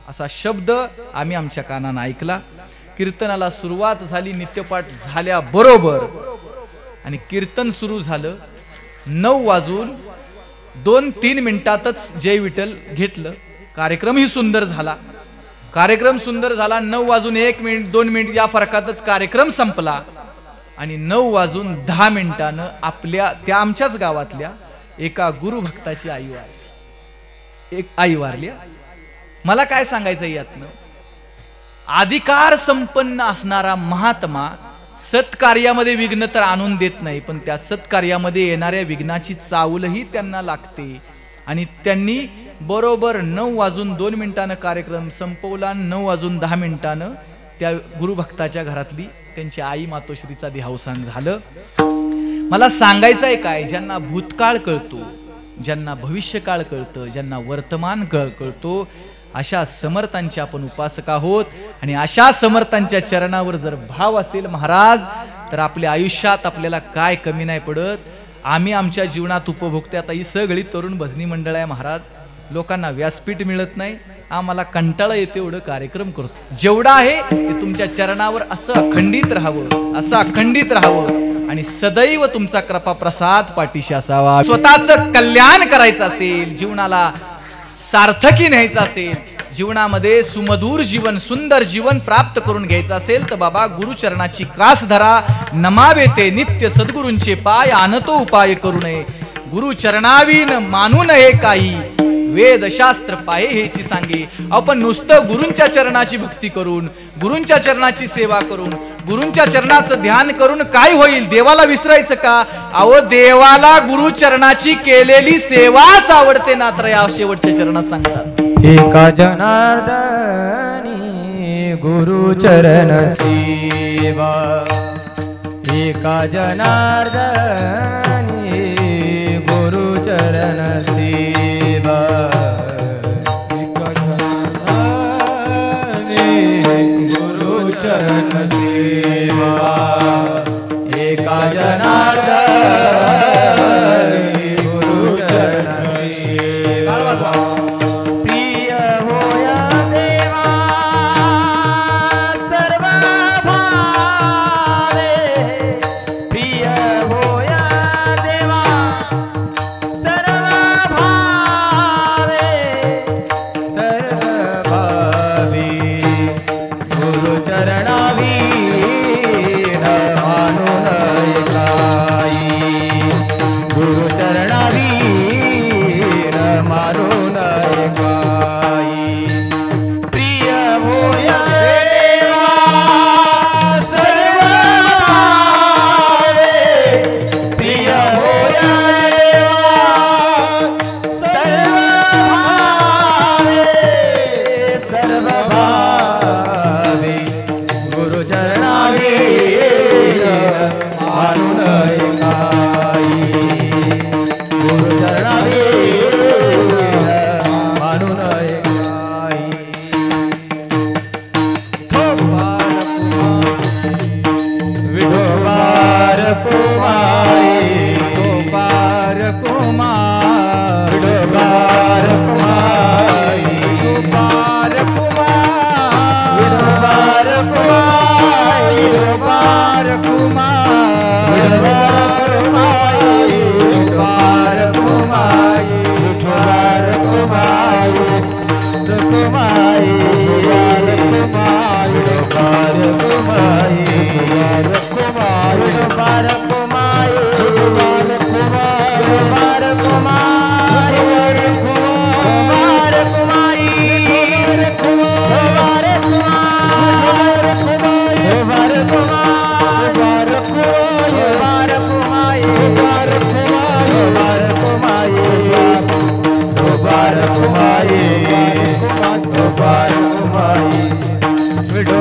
असा शब्द आम्ही आमच्या कानानं ऐकला. कीर्तनाला सुरुवात झाली, नित्यपाठ झाल्याबरोबर आणि कीर्तन सुरू झालं. 9 वाजून 2-3 मिनिटातच जय विठ्ठल घेतलं. कार्यक्रमही सुंदर झाला. कार्यक्रम सुंदर झाला. 9 वाजून 1 मिनिट 2 मिनिट या फरकातच कार्यक्रम संपला आणि 9 वाजून 10 मिनिटानं आपल्या त्या आमच्याच गावातल्या एका गुरुभक्ताची आई वारली. एक आई वारली. मला काय सांगायचं यातनं, अधिकार संपन्न असणारा महात्मा सत्कार्यामध्ये विघ्न तर आणून देत नाही, पण त्या सत्कार्यामध्ये येणाऱ्या विघ्नाची चावलही त्यांना लागते. आणि त्यांनी बरोबर 9 वाजून 2 मिनिटानं कार्यक्रम संपवला. 9 वाजून 10 मिनिटानं त्या गुरुभक्ताच्या घरातली त्यांची आई मातोश्रीचा देहावसान झालं. मला सांगायचं आहे काय, ज्यांना भूतकाळ कळतो, ज्यांना भविष्यकाळ कळतं, ज्यांना वर्तमान कळतो, अशा समर्थांचे आपण उपासक आहोत. आणि अशा समर्थांच्या चरणावर जर भाव असेल महाराज, तर आपल्या आयुष्यात आपल्याला काय कमी नाही पडत. आम्ही आमच्या जीवनात उपभोगते. आता ही सगळी तरुण भजनी मंडळ आहे महाराज, लोकांना व्यासपीठ मिळत नाही, आम्हाला कंटाळा येते एवढं कार्यक्रम करतो. जेवढं आहे ते तुमच्या चरणावर असं अखंडित राहावं, असं अखंडित राहावं आणि सदैव तुमचा कृपा प्रसाद पाठीशी असावा. स्वतःचं कल्याण करायचं असेल, जीवनाला सार्थकी न्यायचं असेल, जीवनामध्ये सुमधुर जीवन, सुंदर जीवन प्राप्त करून घ्यायचं असेल, तर बाबा गुरुचरणाची कास धरा. नमावे ते नित्य सद्गुरूंचे पाय, आणतो उपाय करू नये. गुरुचरणावीन मानू नये काही, वेद शास्त्र पाये हेची सांगे. आपण नुसतं गुरूंच्या चरणाची भक्ती करून, गुरूंच्या चरणाची सेवा करून, गुरूंच्या चरणाचं ध्यान करून काय होईल? देवाला विसरायचं का? अहो देवाला गुरुचरणाची केलेली सेवाच आवडते ना, तर या शेवटच्या चरणात सांगतात, एका जनार्दनी गुरुचरण सेवा, एका जनार्दनी गुरुचरण सेवा, एका जनार्दनी गुरुचरण सेवा, एका जनार्दनी गुरुचरण सेवा. प्रिय होया देवा सर्व भावे, प्रिय होया देवा सर्व भावे, सर्व भावे गुरुचरणावी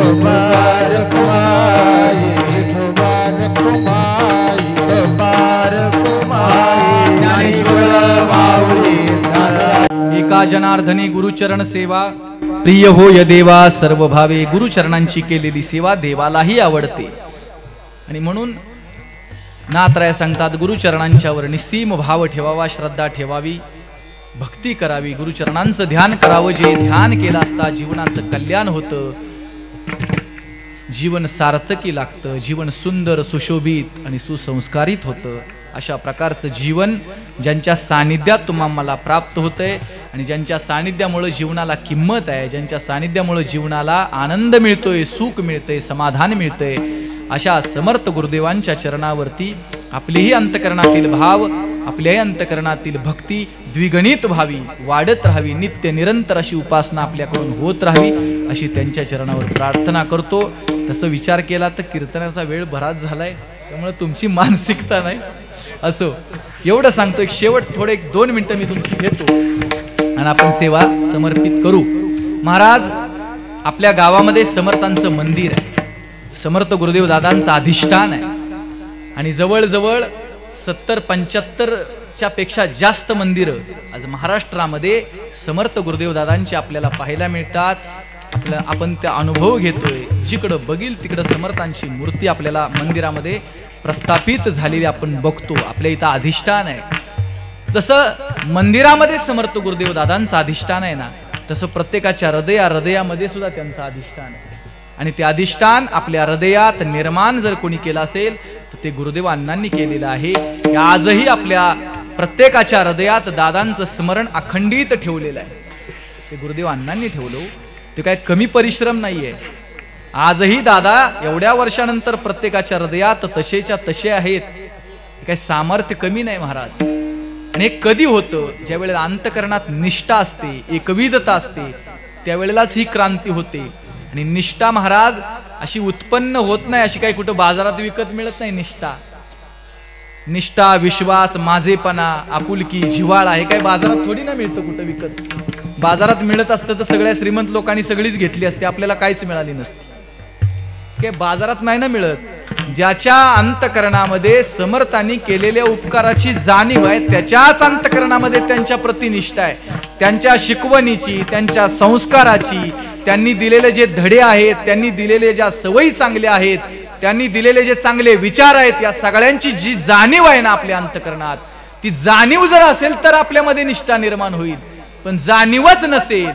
मुबारक माई मुबारक माई मुबारक माई ज्ञानेश्वर माऊली एका जनार्दनी गुरुचरण सेवा प्रिय होय देवा सर्व भावे. गुरुचरणांची केलेली सेवा देवालाही आवडते आणि म्हणून नाथराय सांगतात गुरुचरणांच्यावर निस्सीम भाव ठेवावा, श्रद्धा ठेवावी, भक्ती करावी, गुरुचरणांचं ध्यान करावं. जे ध्यान केलं असता जीवनाचं कल्याण होतं, जीवन सार्थकी लागतं, जीवन सुंदर सुशोभित आणि सुसंस्कारित होतं. अशा प्रकारचं जीवन ज्यांच्या सानिध्यात तुम्हाला प्राप्त होतंय आणि ज्यांच्या सानिध्यामुळे जीवनाला किंमत आहे, ज्यांच्या सानिध्यामुळे जीवनाला आनंद मिळतोय, सुख मिळतंय, समाधान मिळतंय, अशा समर्थ गुरुदेवांच्या चरणावरती आपलीही अंतकरणातील भाव, आपल्याही अंतकरणातील भक्ती द्विगणित व्हावी, वाढत राहावी, नित्य निरंतर अशी उपासना आपल्याकडून होत राहावी अशी त्यांच्या चरणावर प्रार्थना करतो. तसं विचार केला तर कीर्तनाचा वेळ बराच झालाय, त्यामुळे तुमची मानसिकता नाही असो एवढं सांगतो. एक शेवट थोडे 2 मिनिटं मी तुमची घेतो आणि आपण सेवा समर्पित करू. महाराज आपल्या गावामध्ये समर्थांचं मंदिर आहे, समर्थ गुरुदेव दादांचं अधिष्ठान आहे आणि जवळजवळ 70-75च्या पेक्षा जास्त मंदिरं आज महाराष्ट्रामध्ये समर्थ गुरुदेव दादांची आपल्याला पाहायला मिळतात. आपण त्या अनुभव घेतोय, जिकडं बघील तिकडं समर्थांची मूर्ती आपल्याला मंदिरामध्ये प्रस्थापित झालेली आपण बघतो. आपल्या इथं अधिष्ठान आहे. जसं मंदिरामध्ये समर्थ गुरुदेव दादांचं अधिष्ठान आहे ना, तसं प्रत्येकाच्या हृदयामध्ये सुद्धा त्यांचं अधिष्ठान आहे आणि ते अधिष्ठान आपल्या हृदयात निर्माण जर कोणी केलं असेल तर ते गुरुदेव अण्णांनी केलेलं आहे. आजही आपल्या प्रत्येकाच्या हृदयात दादांचं स्मरण अखंडित ठेवलेलं आहे. ते गुरुदेव अण्णांनी ठेवलं, ते काय कमी परिश्रम नाहीये. आजही दादा एवढ्या वर्षानंतर प्रत्येकाच्या हृदयात तसेच्या तसे आहेत. काय सामर्थ्य कमी नाही महाराज. आणि हे कधी होतं? ज्या वेळेला अंतकरणात निष्ठा असते, एकविधता असते, त्यावेळेलाच ही क्रांती होते. आणि निष्ठा महाराज अशी उत्पन्न होत नाही, अशी काही कुठं बाजारात विकत मिळत नाही. निष्ठा, विश्वास, माझेपणा, आपुलकी, जिव्हाळा हे काही बाजारात थोडी ना मिळतं कुठं विकत. बाजारात मिळत असतं तर सगळ्या श्रीमंत लोकांनी सगळीच घेतली असते, आपल्याला काहीच मिळाली नसती. हे बाजारात नाही ना मिळत. ज्याच्या अंतकरणामध्ये समर्थांनी केलेल्या उपकाराची जाणीव आहे, त्याच्याच अंतकरणामध्ये त्यांच्या प्रतिनिष्ठा आहे. त्यांच्या शिकवणीची, त्यांच्या संस्काराची, त्यांनी दिलेले जे धडे आहेत, त्यांनी दिलेले ज्या सवयी चांगल्या आहेत, त्यांनी दिलेले जे चांगले विचार आहेत, या सगळ्यांची जी जाणीव आहे ना आपल्या अंतकरणात, ती जाणीव जर असेल तर आपल्यामध्ये निष्ठा निर्माण होईल. पण जाणीवच नसेल,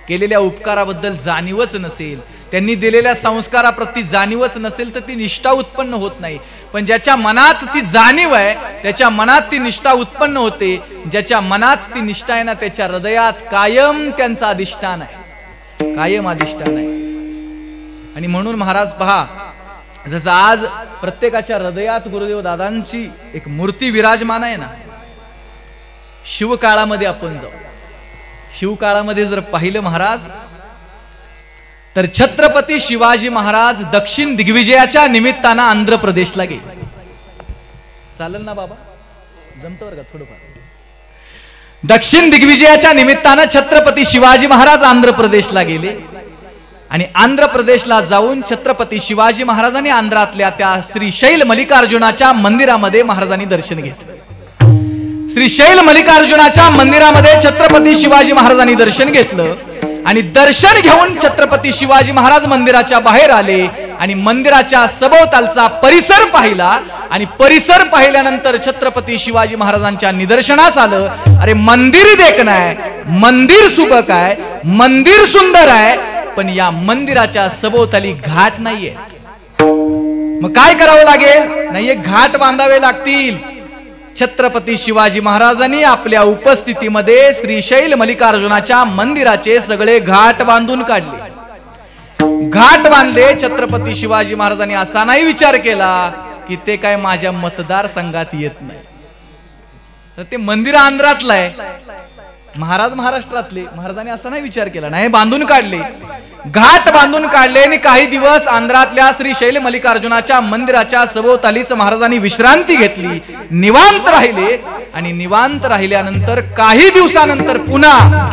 केलेल्या उपकाराबद्दल जाणीवच नसेल, त्यांनी दिलेल्या संस्काराप्रती जाणीवच नसेल तर ती निष्ठा उत्पन्न होत नाही. पण ज्याच्या मनात ती जाणीव आहे, त्याच्या मनात ती निष्ठा उत्पन्न होते. ज्याच्या मनात ती निष्ठा आहे ना, त्याच्या हृदयात कायम त्यांचं अधिष्ठान आहे, कायम अधिष्ठान आहे. आणि म्हणून महाराज पहा, जसं आज प्रत्येकाच्या हृदयात गुरुदेव दादांची एक मूर्ती विराजमान आहे ना, शिवकाळामध्ये आपण जाऊ, शिवकाळामध्ये जर पाहिलं महाराज तर छत्रपती शिवाजी महाराज दक्षिण दिग्विजयाच्या निमित्तानं आंध्र प्रदेशला गेले. चालेल ना बाबा, जमतं बरं का थोडंफार. दक्षिण दिग्विजयाच्या निमित्तानं छत्रपती शिवाजी महाराज आंध्र प्रदेशला गेले आणि आंध्र प्रदेशला जाऊन छत्रपती शिवाजी महाराजांनी आंध्रातल्या त्या श्रीशैल मल्लिकार्जुनाच्या मंदिरामध्ये महाराजांनी दर्शन घेतलं. श्रीशैल मल्लिकार्जुनाच्या मंदिरामध्ये छत्रपती शिवाजी महाराजांनी दर्शन घेतलं आणि दर्शन घेऊन छत्रपती शिवाजी महाराज मंदिराच्या बाहेर आले आणि मंदिराच्या सभोवतालचा परिसर पाहिला आणि परिसर पाहिल्यानंतर छत्रपती शिवाजी महाराजांच्या निदर्शनास आलं, अरे मंदिर देखणं आहे, मंदिर सुबक आहे, मंदिर सुंदर आहे, पण या मंदिराच्या सभोवताली घाट नाहीये. मग काय करावं लागेल? नाही, घाट बांधावे लागतील. छत्रपती शिवाजी महाराजांनी आपल्या उपस्थितीमध्ये श्रीशैल मल्लिकार्जुनाच्या मंदिराचे सगळे घाट बांधून काढले. घाट बांधले. छत्रपती शिवाजी महाराजांनी असा नाही विचार केला की ते काय माझ्या मतदारसंघात येत नाही, तर ते मंदिर आंध्रातलं आहे, महाराज महाराष्ट्रातले. महाराजांनी असा नाही विचार केला, नाही, बांधून काढले, घाट बांधून काढले आणि काही दिवस आंध्रातल्या श्रीशैल मल्लिकार्जुनाच्या मंदिराच्या सभोवतालीच महाराजांनी विश्रांती घेतली, निवांत राहिले. आणि निवांत राहिल्यानंतर काही दिवसानंतर पुन्हा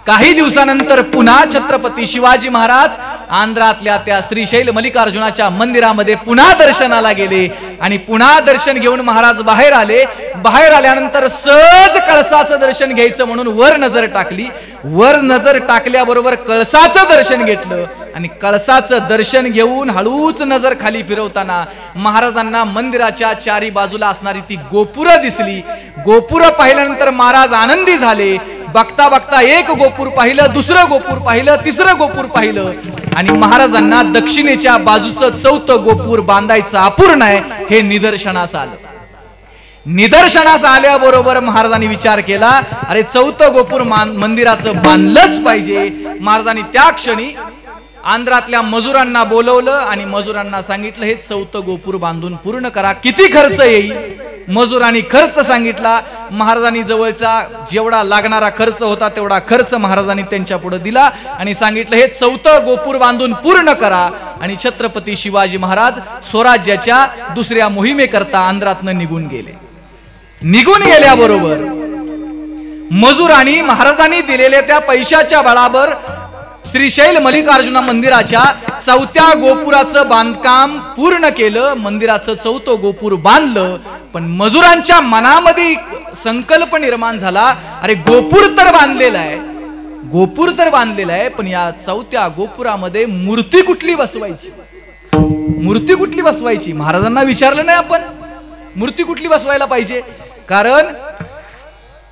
काही दिवसानंतर पुन्हा छत्रपती शिवाजी महाराज आंध्रातल्या त्या श्रीशैल मल्लिकार्जुनाच्या मंदिरामध्ये पुन्हा दर्शनाला गेले आणि पुन्हा दर्शन घेऊन महाराज बाहेर आले. बाहेर आल्यानंतर सहज कळसाचं दर्शन घ्यायचं म्हणून वर नजर टाकली. वर नजर टाकल्याबरोबर कळसाचं दर्शन घेतलं आणि कळसाचं दर्शन घेऊन हळूच नजर खाली फिरवताना महाराजांना मंदिराच्या चारी बाजूला असणारी ती गोपुरं दिसली. गोपुरं पाहिल्यानंतर महाराज आनंदी झाले. बघता बघता एक गोपूर पाहिलं, दुसरं गोपूर पाहिलं, तिसरं गोपूर पाहिलं आणि महाराजांना दक्षिणेच्या बाजूचं चौथं गोपूर बांधायचं अपूर्ण आहे हे निदर्शनास आलं. निदर्शनास आल्याबरोबर महाराजांनी विचार केला, अरे चौथं गोपूर मंदिराचं बांधलंच पाहिजे. महाराजांनी त्या क्षणी आंध्रातल्या मजुरांना बोलवलं आणि मजुरांना सांगितलं हे चौथं गोपूर बांधून पूर्ण करा. किती खर्च येईल? मजुरांनी खर्च सांगितला. महाराजांनी जवळचा जेवढा लागणारा खर्च होता तेवढा खर्च महाराजांनी त्यांच्या पुढे दिला आणि सांगितलं हे चौथं गोपूर बांधून पूर्ण करा. आणि छत्रपती शिवाजी महाराज स्वराज्याच्या दुसऱ्या मोहिमेकरता आंध्रातनं निघून गेले. निघून गेल्याबरोबर मजुरांनी महाराजांनी दिलेल्या त्या पैशाच्या बळावर श्रीशैल मल्लिकार्जुना मंदिराच्या चौथ्या गोपुराचं बांधकाम पूर्ण केलं. मंदिराचं चौथं गोपूर बांधलं. पण मजुरांच्या मनामध्ये संकल्प निर्माण झाला, अरे गोपूर तर बांधलेला आहे, गोपूर तर बांधलेला आहे, पण या चौथ्या गोपुरामध्ये मूर्ती कुठली बसवायची? मूर्ती कुठली बसवायची? महाराजांना विचारलं नाही आपण मूर्ती कुठली बसवायला पाहिजे? कारण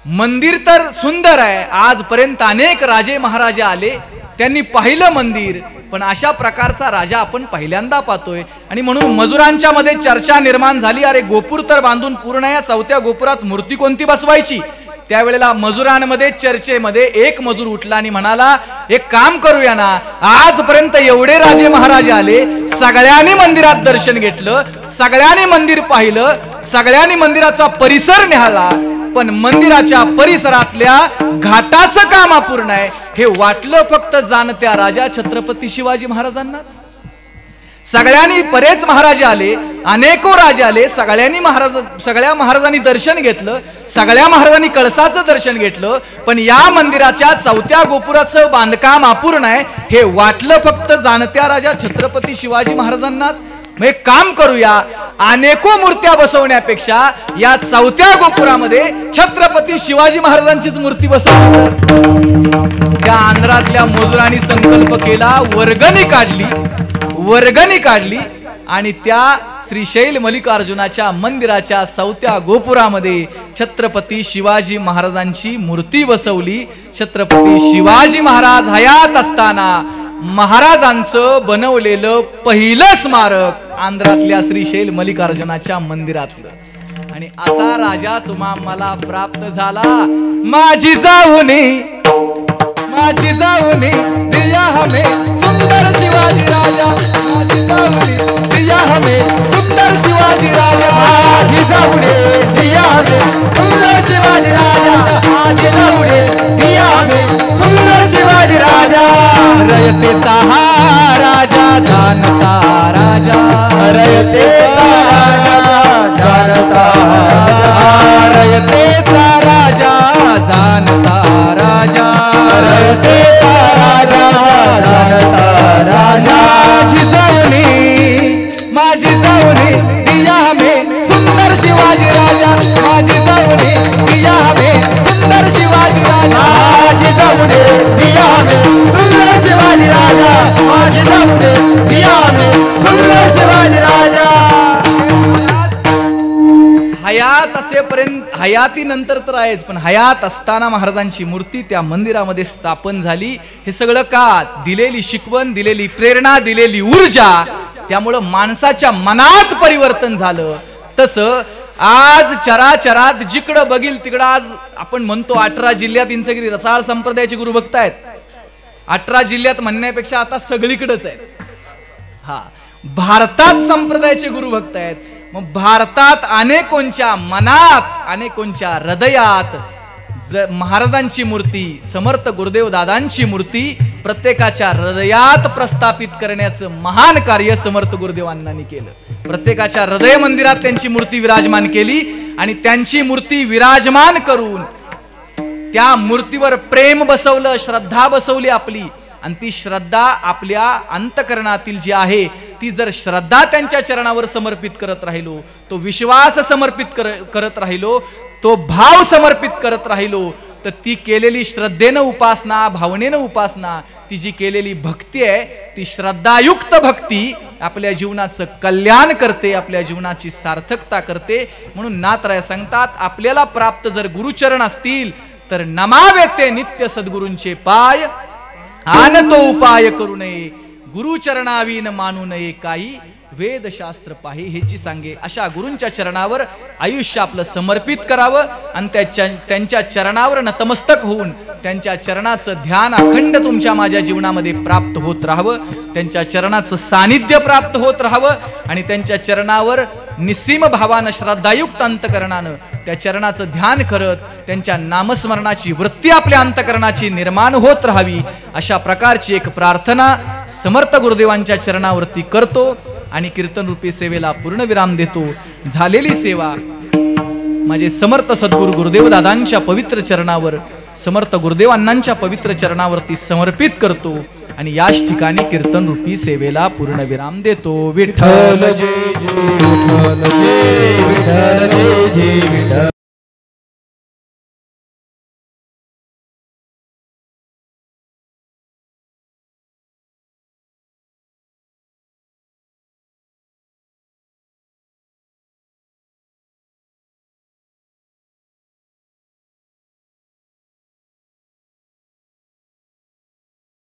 मंदिर तर सुंदर आहे. आजपर्यंत अनेक राजे महाराजे आले, त्यांनी पाहिलं मंदिर, पण अशा प्रकारचा राजा आपण पहिल्यांदा पाहतोय. आणि म्हणून मजुरांच्या मध्ये चर्चा निर्माण झाली, अरे गोपूर तर बांधून पूर्ण, या चौथ्या गोपुरात मूर्ती कोणती बसवायची? त्यावेळेला मजुरांमध्ये चर्चेमध्ये एक मजूर उठला आणि म्हणाला, एक काम करूया ना, आजपर्यंत एवढे राजे महाराजे आले, सगळ्यांनी मंदिरात दर्शन घेतलं, सगळ्यांनी मंदिर पाहिलं, सगळ्यांनी मंदिराचा परिसर निहाळला, पण मंदिराच्या परिसरातल्या घाटाचं काम अपूर्ण आहे हे वाटलं फक्त जाणत्या राजा छत्रपती शिवाजी महाराजांनाच. सगळ्यांनी बरेच महाराजे आले, अनेको राजे आले, सगळ्या महाराजांनी दर्शन घेतलं, सगळ्या महाराजांनी कळसाचं दर्शन घेतलं, पण या मंदिराच्या चौथ्या गोपुराचं बांधकाम अपूर्ण आहे हे वाटलं फक्त जाणत्या राजा छत्रपती शिवाजी महाराजांनाच. एक काम करूया, अनेको मूर्त्या बसवण्यापेक्षा या चौथ्या गोपुरामध्ये छत्रपती शिवाजी महाराजांचीच मूर्ती बसवली. त्या आंध्रातल्या मजुरांनी संकल्प केला, वर्गणी काढली आणि त्या श्रीशैल मल्लिकार्जुनाच्या मंदिराच्या चौथ्या गोपुरामध्ये छत्रपती शिवाजी महाराजांची मूर्ती बसवली. छत्रपती शिवाजी महाराज हयात असताना महाराजांचं बनवलेलं पहिलं स्मारक आंध्रातल्या श्रीशैल मल्लिकार्जुनाच्या मंदिरातलं. आणि असा राजा तुम्हा मला प्राप्त झाला. माझी जाऊनी दिया हमें सुंदर शिवाजी राजा, माझी जाऊनी दिया हमें सुंदर शिवाजी राजा, माझी जाऊनी दिया हमें सुंदर शिवाजी राजा, माझी जाऊनी दिया हमें सुंदर शिवाजी राजा. रयतेचा हा राजा जानता राजा, रयतेचा राजा जानता राजा, रयतेचा राजा जानता राजा, रयतेचा राजा जानता राजा. माझी जाऊनी दिया हमें सुंदर शिवाजी राजा, माझी जाऊनी दिया हमें सुंदर शिवाजी राजा, माझी जाऊनी दिया हमें सुंदर शिवाजी राजा, माझी जाऊनी दिया हमें सुंदर शिवाजी राजा. हयात असेपर्यंत, हयाती नंतर तर आहेच, पण हयात असताना महाराजांची मूर्ती त्या मंदिरामध्ये स्थापन झाली. हे सगळं का? दिलेली शिकवण, दिलेली प्रेरणा, दिलेली ऊर्जा, त्यामुळं माणसाच्या मनात परिवर्तन झालं. तसं आज चराचरात जिकडं बघील तिकडं आज आपण म्हणतो 18 जिल्ह्यात इंचगिरी रसाळ संप्रदायाचे गुरु भक्त आहेत. 18 जिल्ह्यात म्हणण्यापेक्षा आता सगळीकडेच आहेत. हा, भारतात संप्रदायाचे गुरु भक्त आहेत. मग भारतात अनेकोंच्या मनात, अनेकोंच्या हृदयात महाराजांची मूर्ती, समर्थ गुरुदेव दादांची मूर्ती प्रत्येकाच्या हृदयात प्रस्थापित करण्याचं महान कार्य समर्थ गुरुदेवांनी केलं. प्रत्येकाच्या हृदय मंदिरात त्यांची मूर्ती विराजमान केली आणि त्यांची मूर्ती विराजमान करून त्या मूर्तीवर प्रेम बसवलं, श्रद्धा बसवली आपली, आणि ती श्रद्धा आपल्या अंतकरणातील जी आहे ती जर श्रद्धा त्यांच्या चरणावर समर्पित करत राहिलो, तो विश्वास समर्पित करत राहिलो, तो भाव समर्पित करत राहिलो, तर ती केलेली श्रद्धेनं उपासना, भावनेनं उपासना, ती जी केलेली भक्ती आहे ती श्रद्धायुक्त भक्ती आपल्या जीवनाचं कल्याण करते, आपल्या जीवनाची सार्थकता करते. म्हणून नाथराय सांगतात, आपल्याला प्राप्त जर गुरुचरण असतील तर नमावे ते नित्य सद्गुरूंचे पाय, आन तो उपाय करू नये, गुरुचरणावीन मानू नये काही, वेदशास्त्र पाहे हेची सांगे. अशा गुरूंच्या चरणावर आयुष्य आपलं समर्पित करावं आणि त्यांच्या चरणावर नतमस्तक होऊन त्यांच्या चरणाचं ध्यान अखंड तुमच्या माझ्या जीवनामध्ये प्राप्त होत राहावं, त्यांच्या चरणाचं सानिध्य प्राप्त होत राहावं आणि त्यांच्या चरणावर निस्सीम भावानं, श्रद्धायुक्त अंतकरणानं त्या चरणाचं ध्यान करत त्यांच्या नामस्मरणाची वृत्ती आपल्या अंतकरणाची निर्माण होत राहावी. अशा प्रकारची एक प्रार्थना समर्थ गुरुदेवांच्या चरणावरती करतो आणि कीर्तन रूपी सेवेला पूर्ण विराम देतो. झालेली सेवा माझे समर्थ सद्गुरू गुरुदेव दादांच्या पवित्र चरणावर, समर्थ गुरुदेव अण्णांच्या पवित्र चरणावरती समर्पित करतो आणि याच ठिकाणी कीर्तन रूपी सेवेला पूर्ण विराम देतो. विठ्ठल जय जय, विठ्ठल जय, विठ्ठल जय जय.